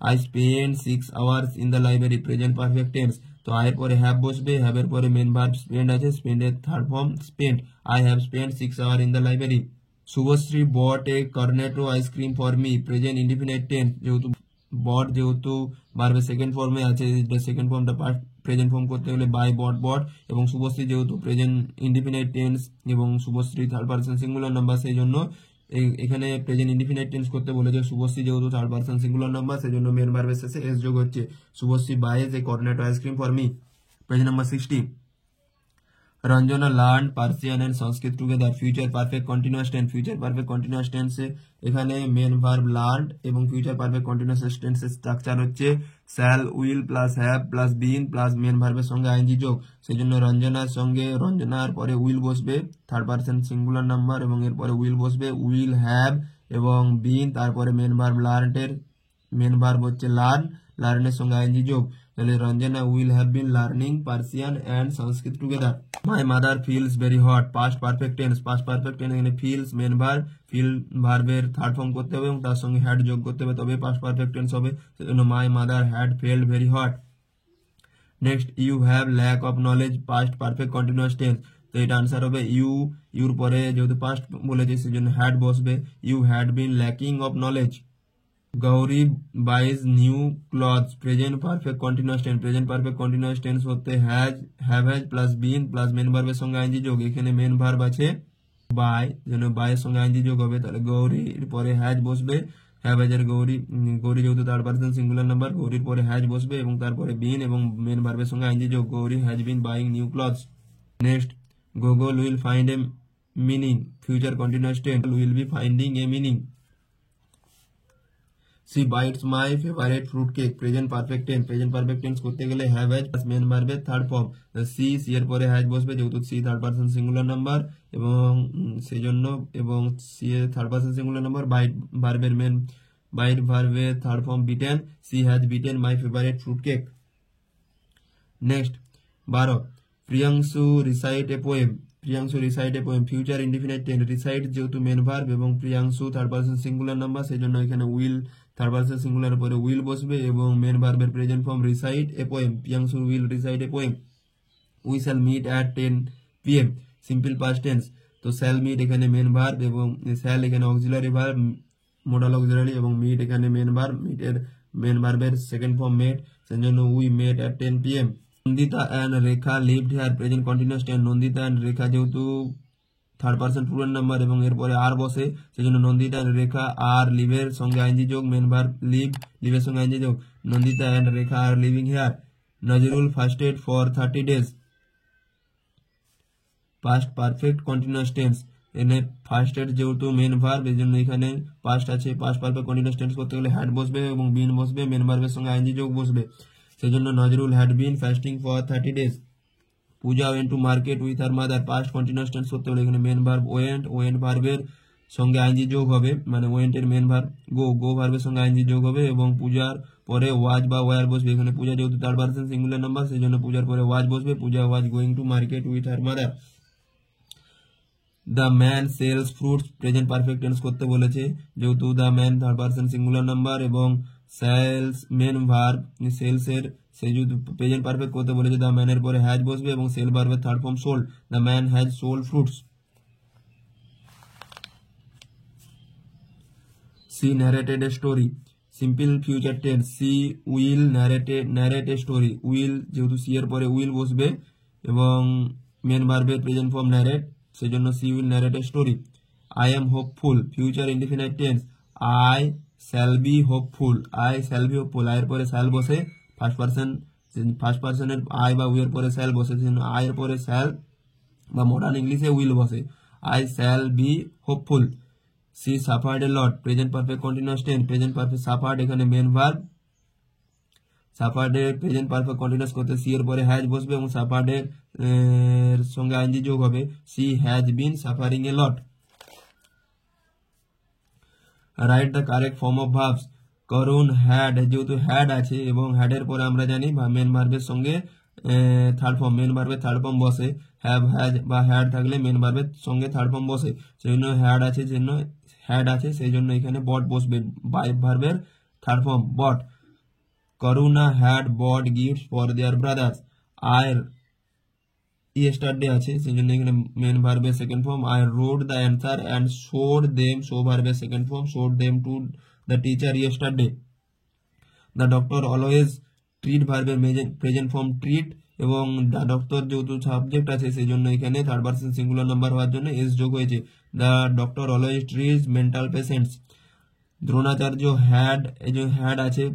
Speaker 1: I spend 6 hours in the library, present perfect tense, তো আয়ের পরে হ্যাভ বসবে, হ্যাভের পরে মেন ভার্ব স্পেন্ড আছে, স্পেন্ডের third form spent, I have spent 6 hours in the library. Subhashree bought a Cornetto ice cream for me, present indefinite tense, যেহেতু bought যেহেতু ভার্বের সেকেন্ড ফর্মে আছে, সেকেন্ড ফর্মটা প্রেজেন্ট ফর্ম করতে হলে বাই বট এবং শুভশ্রী যেহেতু প্রেজেন্ট ইনডিফিনিট টেন্স এবং Subhashree third person singular number সেই জন্য এখানে প্রেজেন্ট ইনডিফিনিট টেন্স করতে বলেছে। শুভশ্রী যেহেতু থার্ড পারসন সিঙ্গুলার নাম্বার সেই জন্য মেন ভার্বের শেষে এস যোগ হচ্ছে, Subhashree buys a Cornetto ice cream for me. Page number 60। Ranjana learn Persian and Sanskrit together, future perfect continuous tense, future perfect continuous টেন্সে এখানে মেন ভার্ব লার্ন এবং ফিউচার পারফেক্ট কন্টিনিউয়াস টেন্সের স্ট্রাকচার হচ্ছে shall will plus have plus been plus main ভার্বের সঙ্গে ING যোগ, সেই জন্য রঞ্জনার পরে উইল বসবে, থার্ড পারসন সিঙ্গুলার নাম্বার এবং এরপরে উইল বসবে, উইল হ্যাভ এবং বিন, তারপরে মেন ভার্ব লার্নের মেন ভার্ব হচ্ছে লার্ন, লার্নের সঙ্গে আইএনজি যোগ, তাহলে Ranjana will have been learning Persian and Sanskrit together. My mother feels very hot, past perfect tense, past perfect tense এখানে ফিলস মেন ভার্ব, ফিল ভার্বের third form করতে হবে এবং তার সঙ্গে হ্যাড যোগ করতে হবে, তবে পাস্ট পারফেক্ট টেন্স হবে, সেজন্য my mother had felled very hot. Next, you have lack of knowledge, past perfect continuous tense, তো এটা আনসার হবে ইউর পরে যেহেতু পাস্ট বলেছে সেজন্য হ্যাড বসবে, you had been lacking of knowledge. Gauri buys new clothes, present perfect continuous tense, present perfect continuous tense হতে has, have has plus been plus main ভার্বের সঙ্গে আইএনজি যোগ, এখানে মেন ভার্ব আছে বাই, যেন বাইয়ের সঙ্গে আইএনজি যোগ হবে, তাহলে গৌরীর পরে হ্যাজ বসবে, হ্যাভ হ্যাজের গৌরী যেহেতু থার্ড পারসন সিঙ্গুলার নাম্বার, গৌরীর পরে হ্যাজ বসবে এবং তারপরে বিন এবং মেন ভার্বের সঙ্গে আইএনজি যোগ, Gauri has been buying new clothes. Next, Google will find a meaning, future continuous tense, will be finding a meaning. She bites my favorite fruit cake, present perfect tense, present perfect tense করতে গেলে have has plus main ভার্বের third form, she এর পরে has বসবে যেহেতু she third person singular number এবং সেই জন্য, এবং সি এর third person singular number, bite ভার্বের মেন, বাইট ভার্বের third form bitten, she has bitten my favourite fruit cake. Next 12, Priyanshu recite a poem, Priyanshu recite a poem, future indefinite tense, recite যেহেতু main verb এবং Priyanshu third person singular number সেই জন্য এখানে will third person singular পরে will বসবে এবং main ভার্বের present form recite a poem, Priyanshu will recite a poem. We shall meet at 10 PM, simple past tense, তো শ্যাল মিট এখানে মেন ভার্ব এবং শ্যাল এখানে অক্সিলারি ভার্ব, মোডাল অক্সিলারি, এবং meet এখানে মেন ভার্ব, মিটের মেন ভার্বের second form met, সেই জন্য we met at 10 PM। Nandita and Rekha lived here, present continuous tense, Nandita and Rekha যেহেতু থার্ড পারসন প্লুরাল নাম্বার এবং এরপরে আর বসে সেজন্য নন্দিতা অ্যান্ড রেখা, আর লিভের সঙ্গে আইএনজি যোগ, মেন ভার্ব লিভ, লিভের সঙ্গে আইএনজি যোগ, Nandita and Rekha are living here. Nazrul fasted for 30 days, past perfect continuous tense, এখানে ফাস্টেড যেহেতু মেন ভার্ব এই জন্য এখানে পাস্ট আছে, পাস্ট পারফেক্ট কন্টিনিউয়াস টেন্স করতে গেলে হ্যাড বসবে এবং বিন বসবে, মেন ভার্বের সঙ্গে আইএনজি যোগ বসবে, সেজন্য Nazrul had been fasting for 30 days। Puja went to market with her mother, past continuous tense করতে হলে এখানে মেন ভার্ব ওয়েন্ট ভার্বের সঙ্গে আইএনজি যোগ হবে, মানে ওয়েন্টের মেন ভার্ব গো ভার্বের সঙ্গে আইএনজি যোগ হবে এবং পূজার পরে ওয়াজ বা ওয়ার বসবে, এখানে পূজা যেহেতু থার্ড পারসন সিঙ্গুলার নাম্বার সেই জন্য পূজার পরে ওয়াজ বসবে, Puja was going to market with her mother. The man sells fruits, present perfect tense করতে বলেছে যেহেতু the man third person singular number এবং সেলস মেন ভার্ব, সেলস এর সেই যদি প্রেজেন্ট পারফেক্ট করতে বলেছে দ্য ম্যানের পরে হ্যাজ বসবে এবং সেল ভার্বের third form sold, the man has sold fruits. She narrated a story, simple future tense, she will narrate a story, will যেহেতু সি এর পরে উইল বসবে এবং মেন ভার্বের প্রেজেন্ট ফর্ম ন্যারেট সেই জন্য she will narrate a story. I am hopeful, future indefinite tense, I shall be hopeful, I shall be hopeful, আয়ের পরে শ্যাল বসে, ফার্স্ট পার্সনের আই বা উইয়ের পরে শ্যাল বসে সেজন্য আয়ের পরে শ্যাল বা মডার্ন ইংলিশে উইল বসে, I shall be hopeful. She suffered a lot, present perfect continuous tense, present perfect suffered এখানে মেন ভার্ব, সাফার্ডের প্রেজেন্ট পারফেক্ট কন্টিনিউয়াস করতে সি এর পরে হ্যাজ বসবে এবং সাফার্ডের সঙ্গে আইএনজি যোগ হবে, she has been suffering A lot. Write the correct form of verbs, করুন হ্যাড যেহেতু হ্যাড আছে এবং হ্যাডের পরে আমরা জানি মেন ভার্বের সঙ্গে থার্ড ফর্ম, মেন ভার্বের থার্ড ফর্ম বসে, হ্যাভ হ্যাজ বা হ্যাড থাকলে মেন ভার্বের সঙ্গে থার্ড ফর্ম বসে, সেই জন্য হ্যাড আছে সেই জন্য এখানে বট বসবে, বাই ভার্বের third form bought. Karuna had bought gift for their brothers, আয়ের ইয়েস্টারডে আছে সেই জন্য এখানে মেন ভার্বের second form, I wrote the answer and showed them, show ভার্বের second form, showed them to the teacher yesterday. The doctor always treat ভার্বের present form treat এবং the doctor যেহেতু সাবজেক্ট আছে সেই জন্য এখানে থার্ড পারসন সিঙ্গুলার নাম্বার হওয়ার জন্য এস যোগ হয়েছে, the doctor always treats mental patients. Dronacharya had, এই যে হ্যাড আছে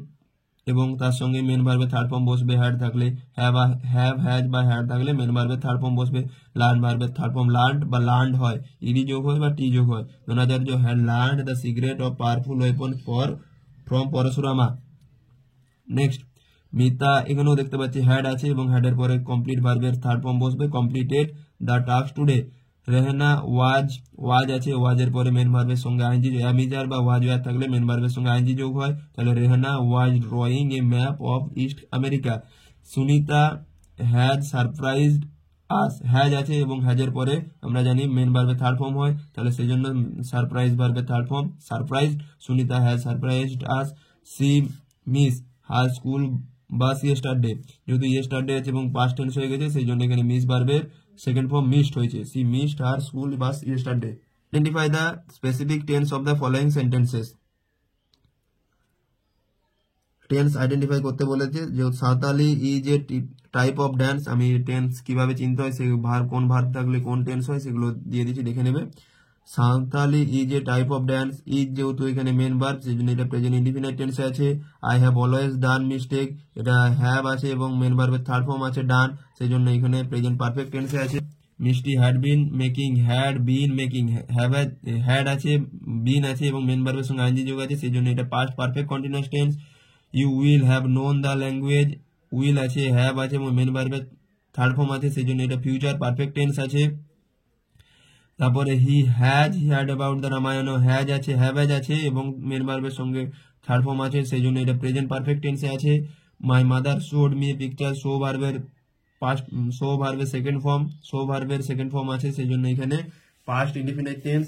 Speaker 1: এবং তার সঙ্গে মেন ভার্বের থার্ড ফর্ম বসবে, হ্যাড থাকলে হ্যাভ হ্যাজ বা হ্যাড থাকলে মেন ভার্বের থার্ড ফর্ম বসবে, লার্ন ভার্বের থার্ড ফর্ম লার্নড বা লার্নড হয়, ইডি যোগ হয় বা টি যোগ হয়। Dronacharya had learned the secret of powerful weapon from Parashurama. Next, Mita এখানেও দেখতে পাচ্ছি হ্যাড আছে এবং হ্যাডের পরে কমপ্লিট ভার্বের থার্ড ফর্ম বসবে, completed the task today, Rehena was আছে, ওয়াজের পরে মেন ভার্বের সঙ্গে আইএনজি, অ্যামিজার বা ওয়াজ ওয়্যার থাকলে মেন ভার্বের সঙ্গে আইএনজি যোগ হয়, তাহলে Rehena was drawing a map of East America. Sunita has surprised us, has আছে এবং হ্যাজের পরে আমরা জানি মেন ভার্বের থার্ড ফর্ম হয়, তাহলে সেই জন্য সারপ্রাইজ ভার্বের third form surprised. Sunita has surprised us. She miss her school bus yesterday, যেহেতু ইয়েস্টারডে আছে এবং পাস্ট টেন্স হয়ে গেছে সেই জন্য এখানে মিস ভার্বের সেকেন্ড ফর্ম মিসড হয়েছে, she missed her school bus yesterday. Identify the specific tense of the following sentences. Tense identify করতে বলেছে, যেহেতু Santali is a type of dance, আমি টেন্স কিভাবে চিনতে হয়, সে ভার্ব কোন ভার্ব থাকলে কোন টেন্স হয় সেগুলো দিয়ে দিচ্ছি, দেখে নেবে। Santali is a type of dance, is যেহেতু এখানে মেন ভার্ব সেই জন্য এটা প্রেজেন্ট ইনডিফিনাইট টেন্সে আছে। I have always done mistake, এটা হ্যাভ আছে এবং মেন ভার্বের থার্ড ফর্ম আছে ডান, সেই জন্য এখানে প্রেজেন্ট পারফেক্ট টেন্সে আছে। মিষ্টি had been making, had been making, had আছে, বিন আছে এবং মেন ভার্বের সঙ্গে আইএনজি যোগ আছে, সেই জন্য এটা past perfect continuous tense. You will have known the language, will আছে, হ্যাভ আছে এবং মেন ভার্বের থার্ড ফর্ম আছে, সেই জন্য এটা ফিউচার পারফেক্ট টেন্স আছে। তারপরে he has hard about the Ramayana, has আছে, হ্যাভ আছে এবং মেন ভার্বের সঙ্গে থার্ড ফর্ম আছে, সেই জন্য এটা প্রেজেন্ট পারফেক্ট টেন্সে আছে। My mother showed me picture, show ভার্বের সেকেন্ড ফর্ম আছে, সেই জন্য এখানে past indefinite tense.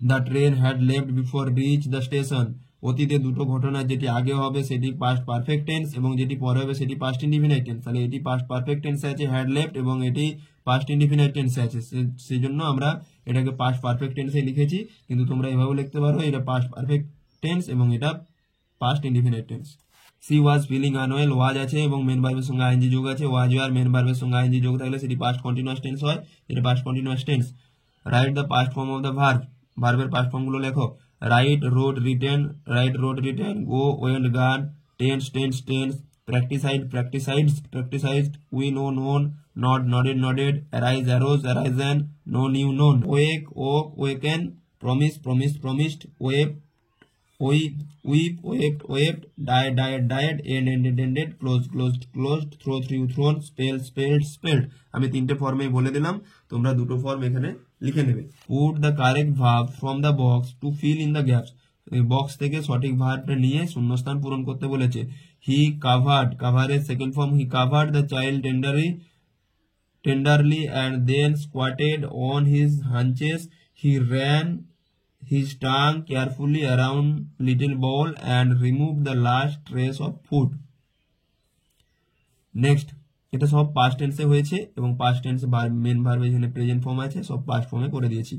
Speaker 1: The train had left before reach the station, অতীতে দুটো ঘটনা, যেটি আগে হবে সেটি পাস্ট পারফেক্ট টেন্স এবং যেটি পরে হবে সেটি পাস্ট ইনডিফিনাইট টেন্স, তাহলে এটি পাস্ট পারফেক্ট টেন্সে আছে হ্যাড লেফট এবং এটি পাস্ট ইনডিফিনাইট টেন্সে আছে, সেই জন্য আমরা এটাকে পাস্ট পারফেক্ট টেন্সে লিখেছি, কিন্তু তোমরা এভাবে লিখতে পারো এটা পাস্ট পারফেক্ট টেন্স এবং এটা past indefinite tense. She was feeling unwell, was আছে এবং মেন ভার্বের সঙ্গে আইএনজি যোগ আছে, ওয়াজ ওয়্যার মেন ভার্বের সঙ্গে আইএনজি যোগ থাকলে সেটি পাস্ট কন্টিনিউয়াস টেন্স হয়, এটা past continuous tense. Write the past form of the verb, ভার্বের পাস্ট ফর্মগুলো লেখো। Write wrote written, go went gone, tense, practised, win known, nod nodded, arise arisen, know knew known, waken, promised, wept, died, ended, closed, thrown, spelled। আমি তিনটে ফর্মে বলে দিলাম, তোমরা দুটো ফর্ম এখানে লিখে নেবে। Put the correct verb from the box to fill in the gaps, বক্স থেকে সঠিক ভার্বটা নিয়ে শূন্যস্থান পূরণ করতে বলেছে। হি কাভারের second form, he covered the child tenderly and then squatted on his haunches, he ran his tongue carefully around little bowl and removed the last trace of food। Next, এটা সব পাস্ট টেন্সে হয়েছে এবং past tense main verb এখানে present form আছে, সব past ফর্মে করে দিয়েছি।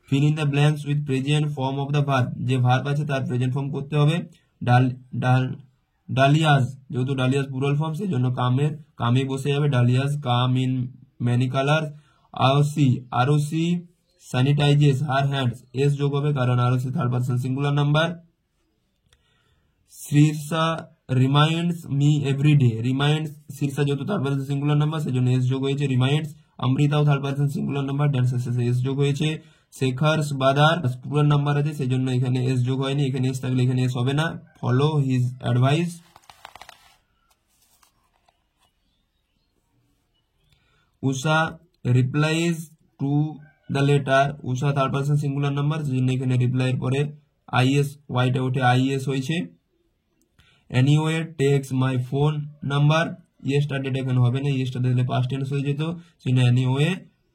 Speaker 1: Feel in the blanks with present form of the verb, যে ভার্ব আছে তার প্রেজেন্ট ফর্ম করতে হবে। ডালিয়াস, যেহেতু ডালিয়াস প্লুরাল ফর্ম সেই জন্য কামে বসে যাবে, dahlias come in many colours. R O C sanitises her hands, S যোগ হবে কারণ R O C third person singular number. Shirsha reminds me everyday, reminds Shirsha যেহেতু থার্ড পারসন সিঙ্গুলার নাম্বার সেই জন্য এস যোগ হয়েছে, রিমাইন্ডস। অমৃতাও থার্ড পারসন সিঙ্গুলার নাম্বার, ড্যান্সের শেষে এস যোগ হয়েছে। শেখার্স বাদার পুরান নাম্বার আছে সেই জন্য এখানে এস যোগ হয়নি, এখানে এস থাকলে এখানে এস হবে না। Follow his advice. Usha replies to the letter, Usha third person singular number সেই জন্য এখানে রিপ্লাই এর পরে আইএস ওয়াইটা উঠে আইএস হয়েছে। Anyway text my phone number, yesterday এখানে হবে না, ইয়েস্টারডে দিলে পাস্ট টেন্স হয়ে যেত, সেই জন্য anyway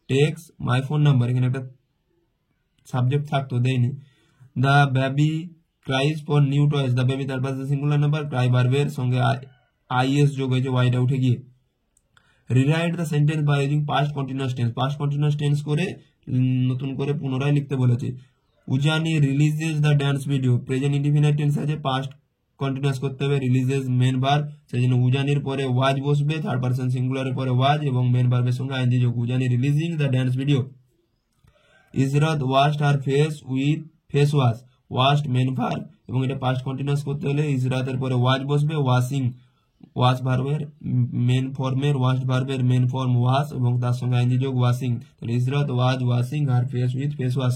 Speaker 1: text my phone number, এখানে একটা সাবজেক্ট থাকতো দেয়নি। The baby cries for new toys, the baby third person singular number, cry ভার্বের সঙ্গে আইএস যোগ হয়েছে ওয়াইটা উঠে গিয়ে। Rewrite the sentence by using past continuous tense করে নতুন করে পুনরায় লিখতে বলেছে। Ujani releases the dance video, present indefinite tense আছে, পাস্ট কন্টিনিউয়াস করতে হবে, রিলিজেস মেন ভার্ব সেই জন্য উজানির পরে ওয়াজ বসবে, থার্ড পারসন সিঙ্গুলারের পরে ওয়াজ এবং মেন ভার্বের সঙ্গে আইএনজি যোগ। Ujani releasing the dance video. Israt washed her face with face wash main verb এবং এটা পাস্ট কন্টিনিউয়াস করতে হলে ইজরাতের পরে ওয়াজ বসবে, ওয়াশ ভার্বের মেন ফর্মের ওয়াশড ভার্বের মেন ফর্ম ওয়াশ এবং তার সঙ্গে আইএনজি যোগ ওয়াশিং, তাহলে Israt was washing her face with face wash.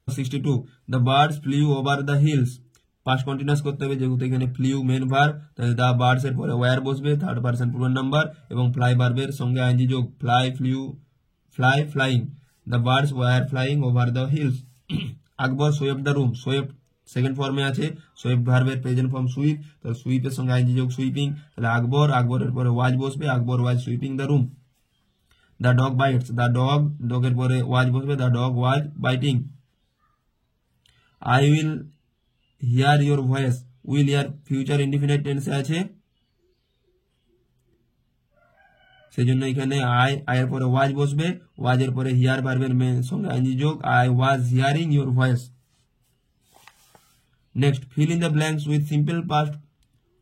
Speaker 1: 62 the birds flew over the hills, past continuous করতে হবে যেহেতু এখানে ফ্লিউ মেন ভার্ব, তাহলে দ্য বার্ডস এর পরে ওয়্যার বসবে, থার্ড পারসন প্লুরাল নাম্বার এবং ফ্লাই ভার্বের সঙ্গে আইএনজি যোগ, fly flew flying. The birds were flying over the hills. Akbar swept the room, swept second ফর্মে আছে, সোয়েপ্ট ভার্বের প্রেজেন্ট ফর্ম সুইপ, তাহলে সুইপের সঙ্গে আইএনজি যোগ সুইপিং, তাহলে আকবর, আকবরের পরে ওয়াজ বসবে, Akbar was sweeping the room. The dog bites, the dog, ডগের পরে ওয়াজ বসবে, the dog was biting. I will hear your voice, will hear future indefinite টেন্সে আছে, সেই জন্য এখানে আয়ের পরে ওয়াজ বসবে, ওয়াজের পরে হিয়ার ভার্বের সঙ্গে আইএনজি যোগ, I was hearing your voice. Next, feel in the blanks with simple past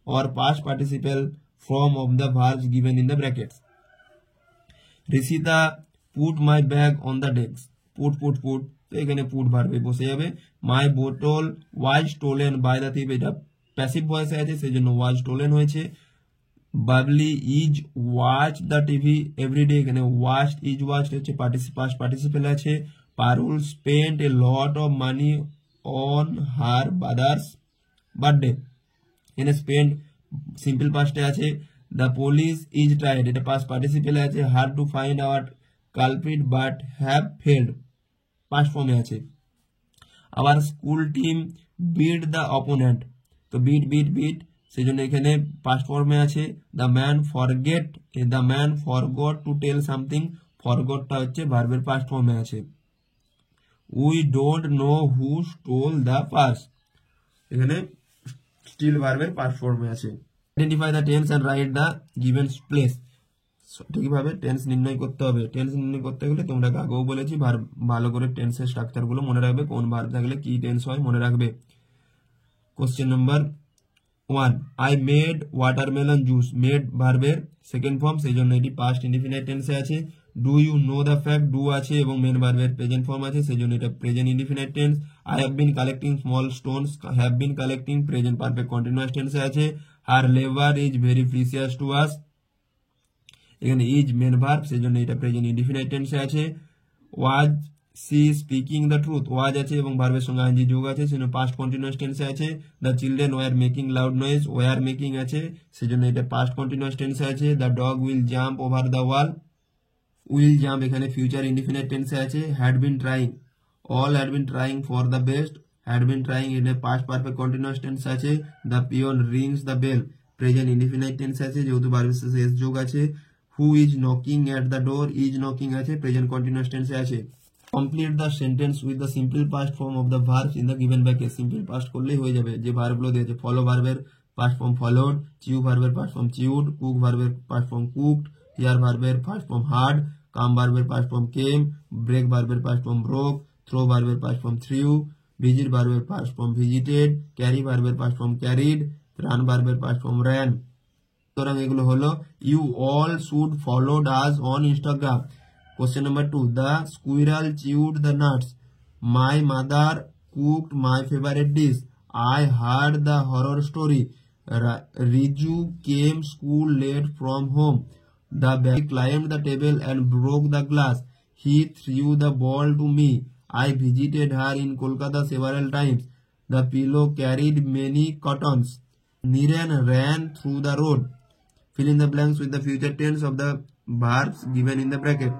Speaker 1: or past participle form of the verbs given in the brackets. Rishita put my bag on the desk. Put তো এখানে put ভার্বে বসে যাবে। মাই বোতল was stolen by the thief, এটা passive ভয়েসে আছে সেই জন্য ওয়াজ স্টোলেন হয়েছে। Babli is watch the TV everyday, এখানে ওয়াচড ইজ ওয়াচড হচ্ছে পাস্ট পার্টিসিপেল আছে। Parul spent a lot of money on her brother's birthday, এখানে স্পেন্ড সিম্পল পাস্টে আছে। দ্য পুলিশ ইজ ট্রাইড, এটা পাস্ট পার্টিসিপেল আছে। Hard to find our culprit but have failed, past ফর্মে আছে। Our school team bit the opponent, তো beat সেই জন্য এখানে পাস্ট ফর্মে আছে। The man forgot to tell something, ফরগটটা হচ্ছে ভার্বের পাস্ট ফর্মে আছে। We don't know who stole the purse, এখানে স্টিল ভার্বের পাস্ট ফর্মে আছে। Identify the tense and write the given place, সঠিকভাবে টেন্স নির্ণয় করতে হবে। টেন্স নির্ণয় করতে গেলে তোমরা আগেও বলেছি ভালো করে টেন্সের স্ট্রাকচার গুলো মনে রাখবে, কোন ভার্ব থাকলে কি টেন্স হয় মনে রাখবে। Question number 1, I made watermelon juice, made ভার্বের সেকেন্ড ফর্ম সেই জন্য এটি পাস্ট ইনডিফিনিট টেন্সে আছে। Do you know the fact, do আছে এবং মেন ভার্বের প্রেজেন্ট ফর্ম আছে সেই জন্য এটা present indefinite tense. I have been collecting small stones, have been collecting present perfect continuous টেন্সে আছে। Her labour is very precious to us, এখানে ইজ মেন ভার্ব সেই জন্য এটা প্রেজেন্ট ইনডিফিনিট টেন্সে আছে। ওয়াজ সি স্পিকিং দ্য ট্রুথ, ওয়াজ আছে এবং ভার্বের সঙ্গে আইএনজি যোগ আছে সেজন্য পাস্ট কন্টিনিউয়াস টেন্সে আছে। The children were making loud noise, were making আছে সেজন্য এটা পাস্ট কন্টিনিউয়াস টেন্সে আছে। The dog will jump over the wall, will jump এখানে ফিউচার ইনডিফিনিট টেন্সে আছে। Had been trying, all had been trying for the best, had been trying এখানে past perfect continuous টেন্সে আছে। The peon rings the bell, present indefinite টেন্সে আছে যেহেতু ভার্বের শেষে এস যোগ আছে। Who is knocking at the door, is knocking আছে প্রেজেন্ট কন্টিনিউয়াস টেন্সে আছে। Complete the sentence with the simple past form of the verbs in the given bracket, simple past করলেই হয়ে যাবে যে ভার্বগুলো দিয়েছে। ফলো ভার্বের পাস্ট ফর্ম ফলোড, চিউ ভার্বের পাস্ট ফর্ম চিউড, কুক ভার্বের পাস্ট ফর্ম কুকড, হিয়ার ভার্বের পাস্ট ফর্ম হার্ড, কাম ভার্বের পাস্ট ফর্ম কেম, ব্রেক ভার্বের পাস্ট ফর্ম ব্রোক, থ্রো ভার্বের পাস্ট ফর্ম থ্রিউ, ভিজিট ভার্বের পাস্ট ফর্ম ভিজিটেড, ক্যারি ভার্বের past form carried, run ভার্বের past form ran. সুতরাং এগুলো হলো you all should followed us on Instagram. Question number 2, the squirrel chewed the nuts. My mother cooked my favorite dish. I heard the horror story. Riju came school late from home. The baby climbed the table and broke the glass. He threw the ball to me. I visited her in Kolkata several times. The pillow carried many cottons. Niran ran through the road. Fill in the blanks with the future tense of the verbs given in the bracket.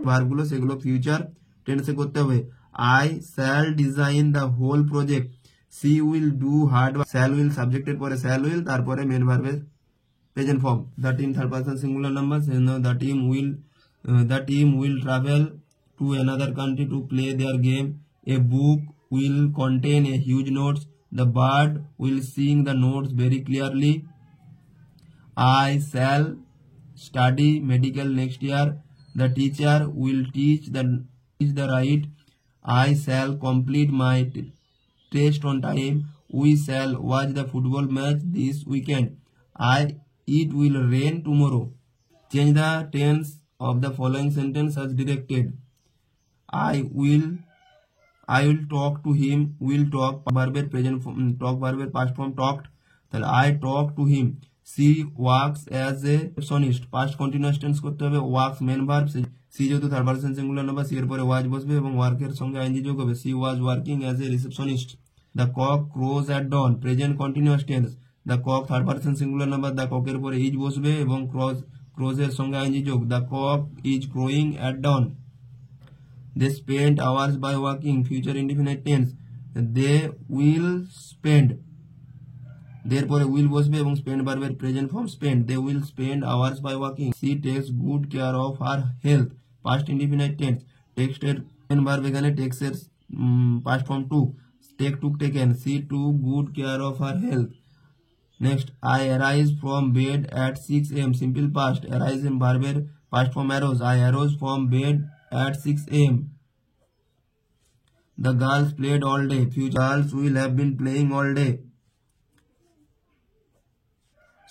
Speaker 1: ভার্বগুলো সেগুলো future টেন্সে করতে হবে। I shall design the whole project, she will do hard, shall will সাবজেক্টের পরে shall will তারপরে main ভার্বের present form. The team third person singular number, the team will travel to another country to play their game. A book will contain a huge notes, the bird will sing the notes very clearly. I shall study medical next year. The teacher will teach the right. I shall complete my test on time. We shall watch the football match this weekend. It will rain tomorrow. Change the tense of the following sentence as directed. I will talk to him. Will talk verb present form, talk verb past form talked. তাহলে I talk to him. She works as a receptionist, past continuous tense করতে হবে। works main verb, she যেহেতু third person singular number she এর পরে was বসবে এবং ওয়ার্কের সঙ্গে আইএনজি যোগ হবে। She was working as a receptionist. The cock crows at dawn, present continuous tense. The cock third person singular number, the ককের পরে ইজ বসবে এবং ক্রোজের সঙ্গে আইএনজি যোগ। The cock is crowing at dawn. they spent hours by walking, future indefinite tense, they will spend, therefore will বসবে এবং spend ভার্বের present form spend, they will spend hours by walking. She takes good care of her health, past indefinite tense, takes এর verb এখানে takes এর past form to, take took taken, she took good care of her health. Next, I arise from bed at 6 a.m. simple past, arise in verb past form arose, I arose from bed at 6 a.m. The girls played all day, future girls will have been playing all day.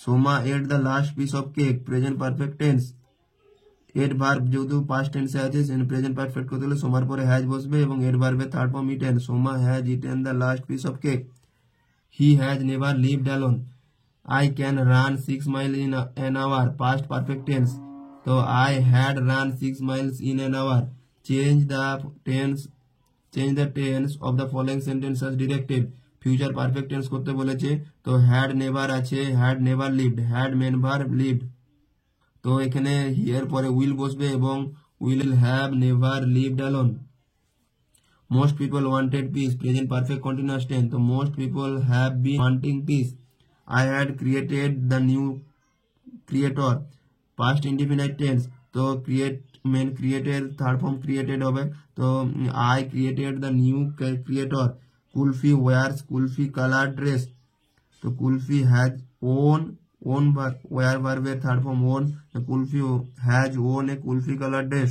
Speaker 1: Soma ate the last piece of cake, present perfect tense, ate verb যেহেতু past tense এ আছে সেখানে present perfect করতে হলে সোমার পরে has বসবে এবং ate verb এর third form eaten, Soma has eaten the last piece of cake. He has never lived alone. I can run 6 miles in an hour, past perfect tense. So I had run 6 miles in an hour. Change the tense of the following sentence as directed. Future perfect tense করতে বলেছে, তো had never আছে, had never lived, had main verb lived, তো এখানে here পরে will বসবে এবং will have never lived alone. Most people wanted peace, present perfect continuous tense, so most people have been wanting peace. I had created the new creator, past indefinite tense, তো create main created third form created হবে, তো I created the new creator. Kulfi wears Kulfi colored dress, তো Kulfi has own wear verb third form own, Kulfi has own a Kulfi colored dress.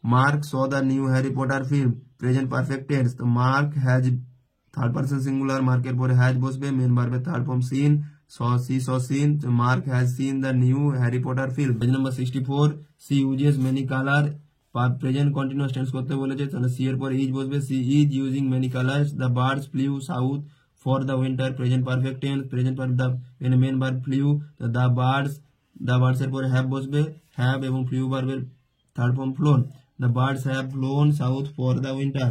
Speaker 1: Mark saw the new Harry Potter film, present perfect tense, তো Mark has third person singular, মার্কের পরে has বসবে, main ভার্বের third form seen, she saw seen, so Mark has seen the new Harry Potter film. Page number 64, she uses many color, present continuous tense করতে বলেছে, তাহলে she এর পরে is বসবে, she is using many colors. The birds flew south for the winter, present perfect tense, present verb the main verb flew, the birds এর পরে have বসবে, have এবং flew ভার্বের third form flown, the birds have flown south for the winter.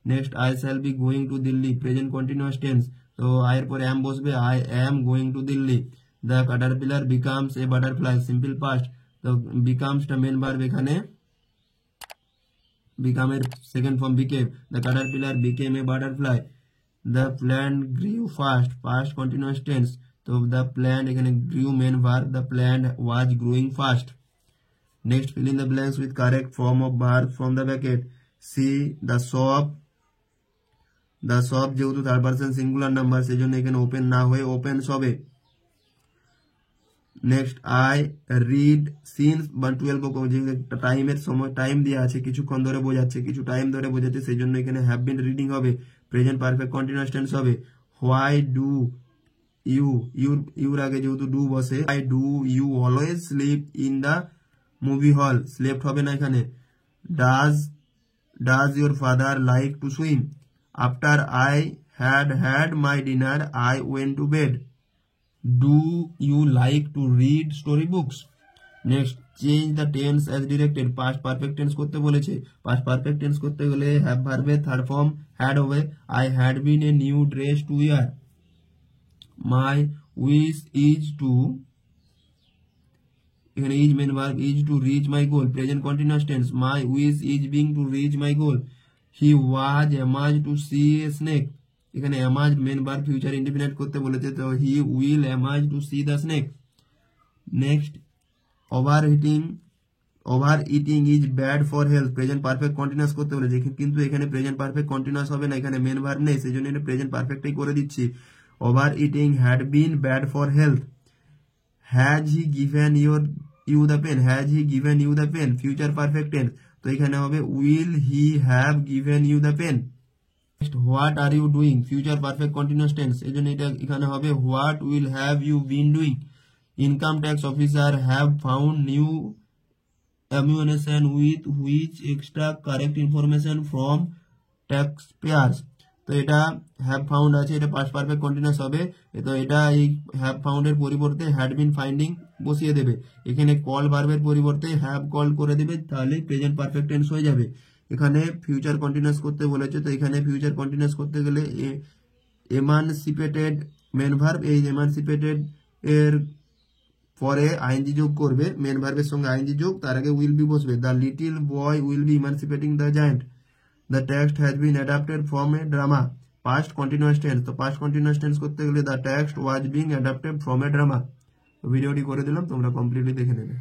Speaker 1: Next, I shall be going to Delhi, present continuous tense, so I এর পরে am বসবে, I am going to Delhi. The caterpillar becomes a butterfly, simple past, so becomes the main verb এখানে become এর second form became, the caterpillar became a butterfly. The plant grew fast, past continuous tense, so the plant এখানে grew main verb, the plant was growing fast. Next, fill in the blanks with correct form of verb from the bracket. See the shop যেহেতু third person singular number সেজন্য এখানে open না হয়ে open হবে। Next I read since 12 টাইমের সময় time দেওয়া আছে, কিছুক্ষণ ধরে বোঝাচ্ছে, কিছু টাইম ধরে বোঝাচ্ছে, সেই জন্য এখানে হ্যাভ বিন রিডিং হবে, প্রেজেন্ট পারফেক্ট কন্টিনিউয়াস টেন্স হবে। হোয়াই ডু ইউর আগে যেহেতু ডু বসে, why do you always sleep in the movie hall, slept হবে না এখানে। Does your father like to swim? After I had had my dinner, I went to bed. Do you like to read storybooks? Next, change the tense as directed. Past perfect tense করতে বলেছে, past perfect tense করতে গেলে have verb third form had হবে, I had been a new dress to wear. My wish is to, এখানে is main verb, is to reach my goal, present continuous tense, my wish is being to reach my goal. He was amazed to see a snake, এখানে amazed main verb future indefinite করতে বলেছে, তো he will amazed to see the snake. Next, overeating is bad for health, present perfect continuous করতে বলেছে, কিন্তু এখানে present perfect continuous হবে না, এখানে main verb নেই, সেজন্য এটা present perfectই করে দিচ্ছি। Overeating had been bad for health. Has he given you the pen? Has he given you the pen? Future perfect tense, তো এখানে হবে will he have given you the pen. Next, what are you doing? Future perfect continuous tense, এজন্য এটা এখানে হবে what will have you been doing. Income tax officer have found new ammunition with which extract correct information from taxpayers, তো এটা have found আছে, এটা past perfect continuous হবে, তো এটা এই have found এর পরিবর্তে had been finding বসিয়ে দেবে, এখানে call verb এর পরিবর্তে have called করে দেবে, তাহলে প্রেজেন্ট পারফেক্ট টেন্স হয়ে যাবে। এখানে ফিউচার কন্টিনিউয়াস করতে বলেছে, তো এখানে ফিউচার কন্টিনিউয়াস করতে গেলে এমানসিপেটেড মেন ভার্ব, এই এমানসিপেটেড এর পরে আইএনজি যোগ করবে, মেন ভার্বের সঙ্গে আইএনজি যোগ, তার আগে উইল বি বসবে। The little boy will be emancipating the giant. The text has been adapted from a drama. Past continuous tense, তো পাস্ট কন্টিনিউয়াস টেন্স করতে গেলে the text was being adapted from a drama. ভিডিওটি করে দিলাম, তোমরা completely দেখে নেবে।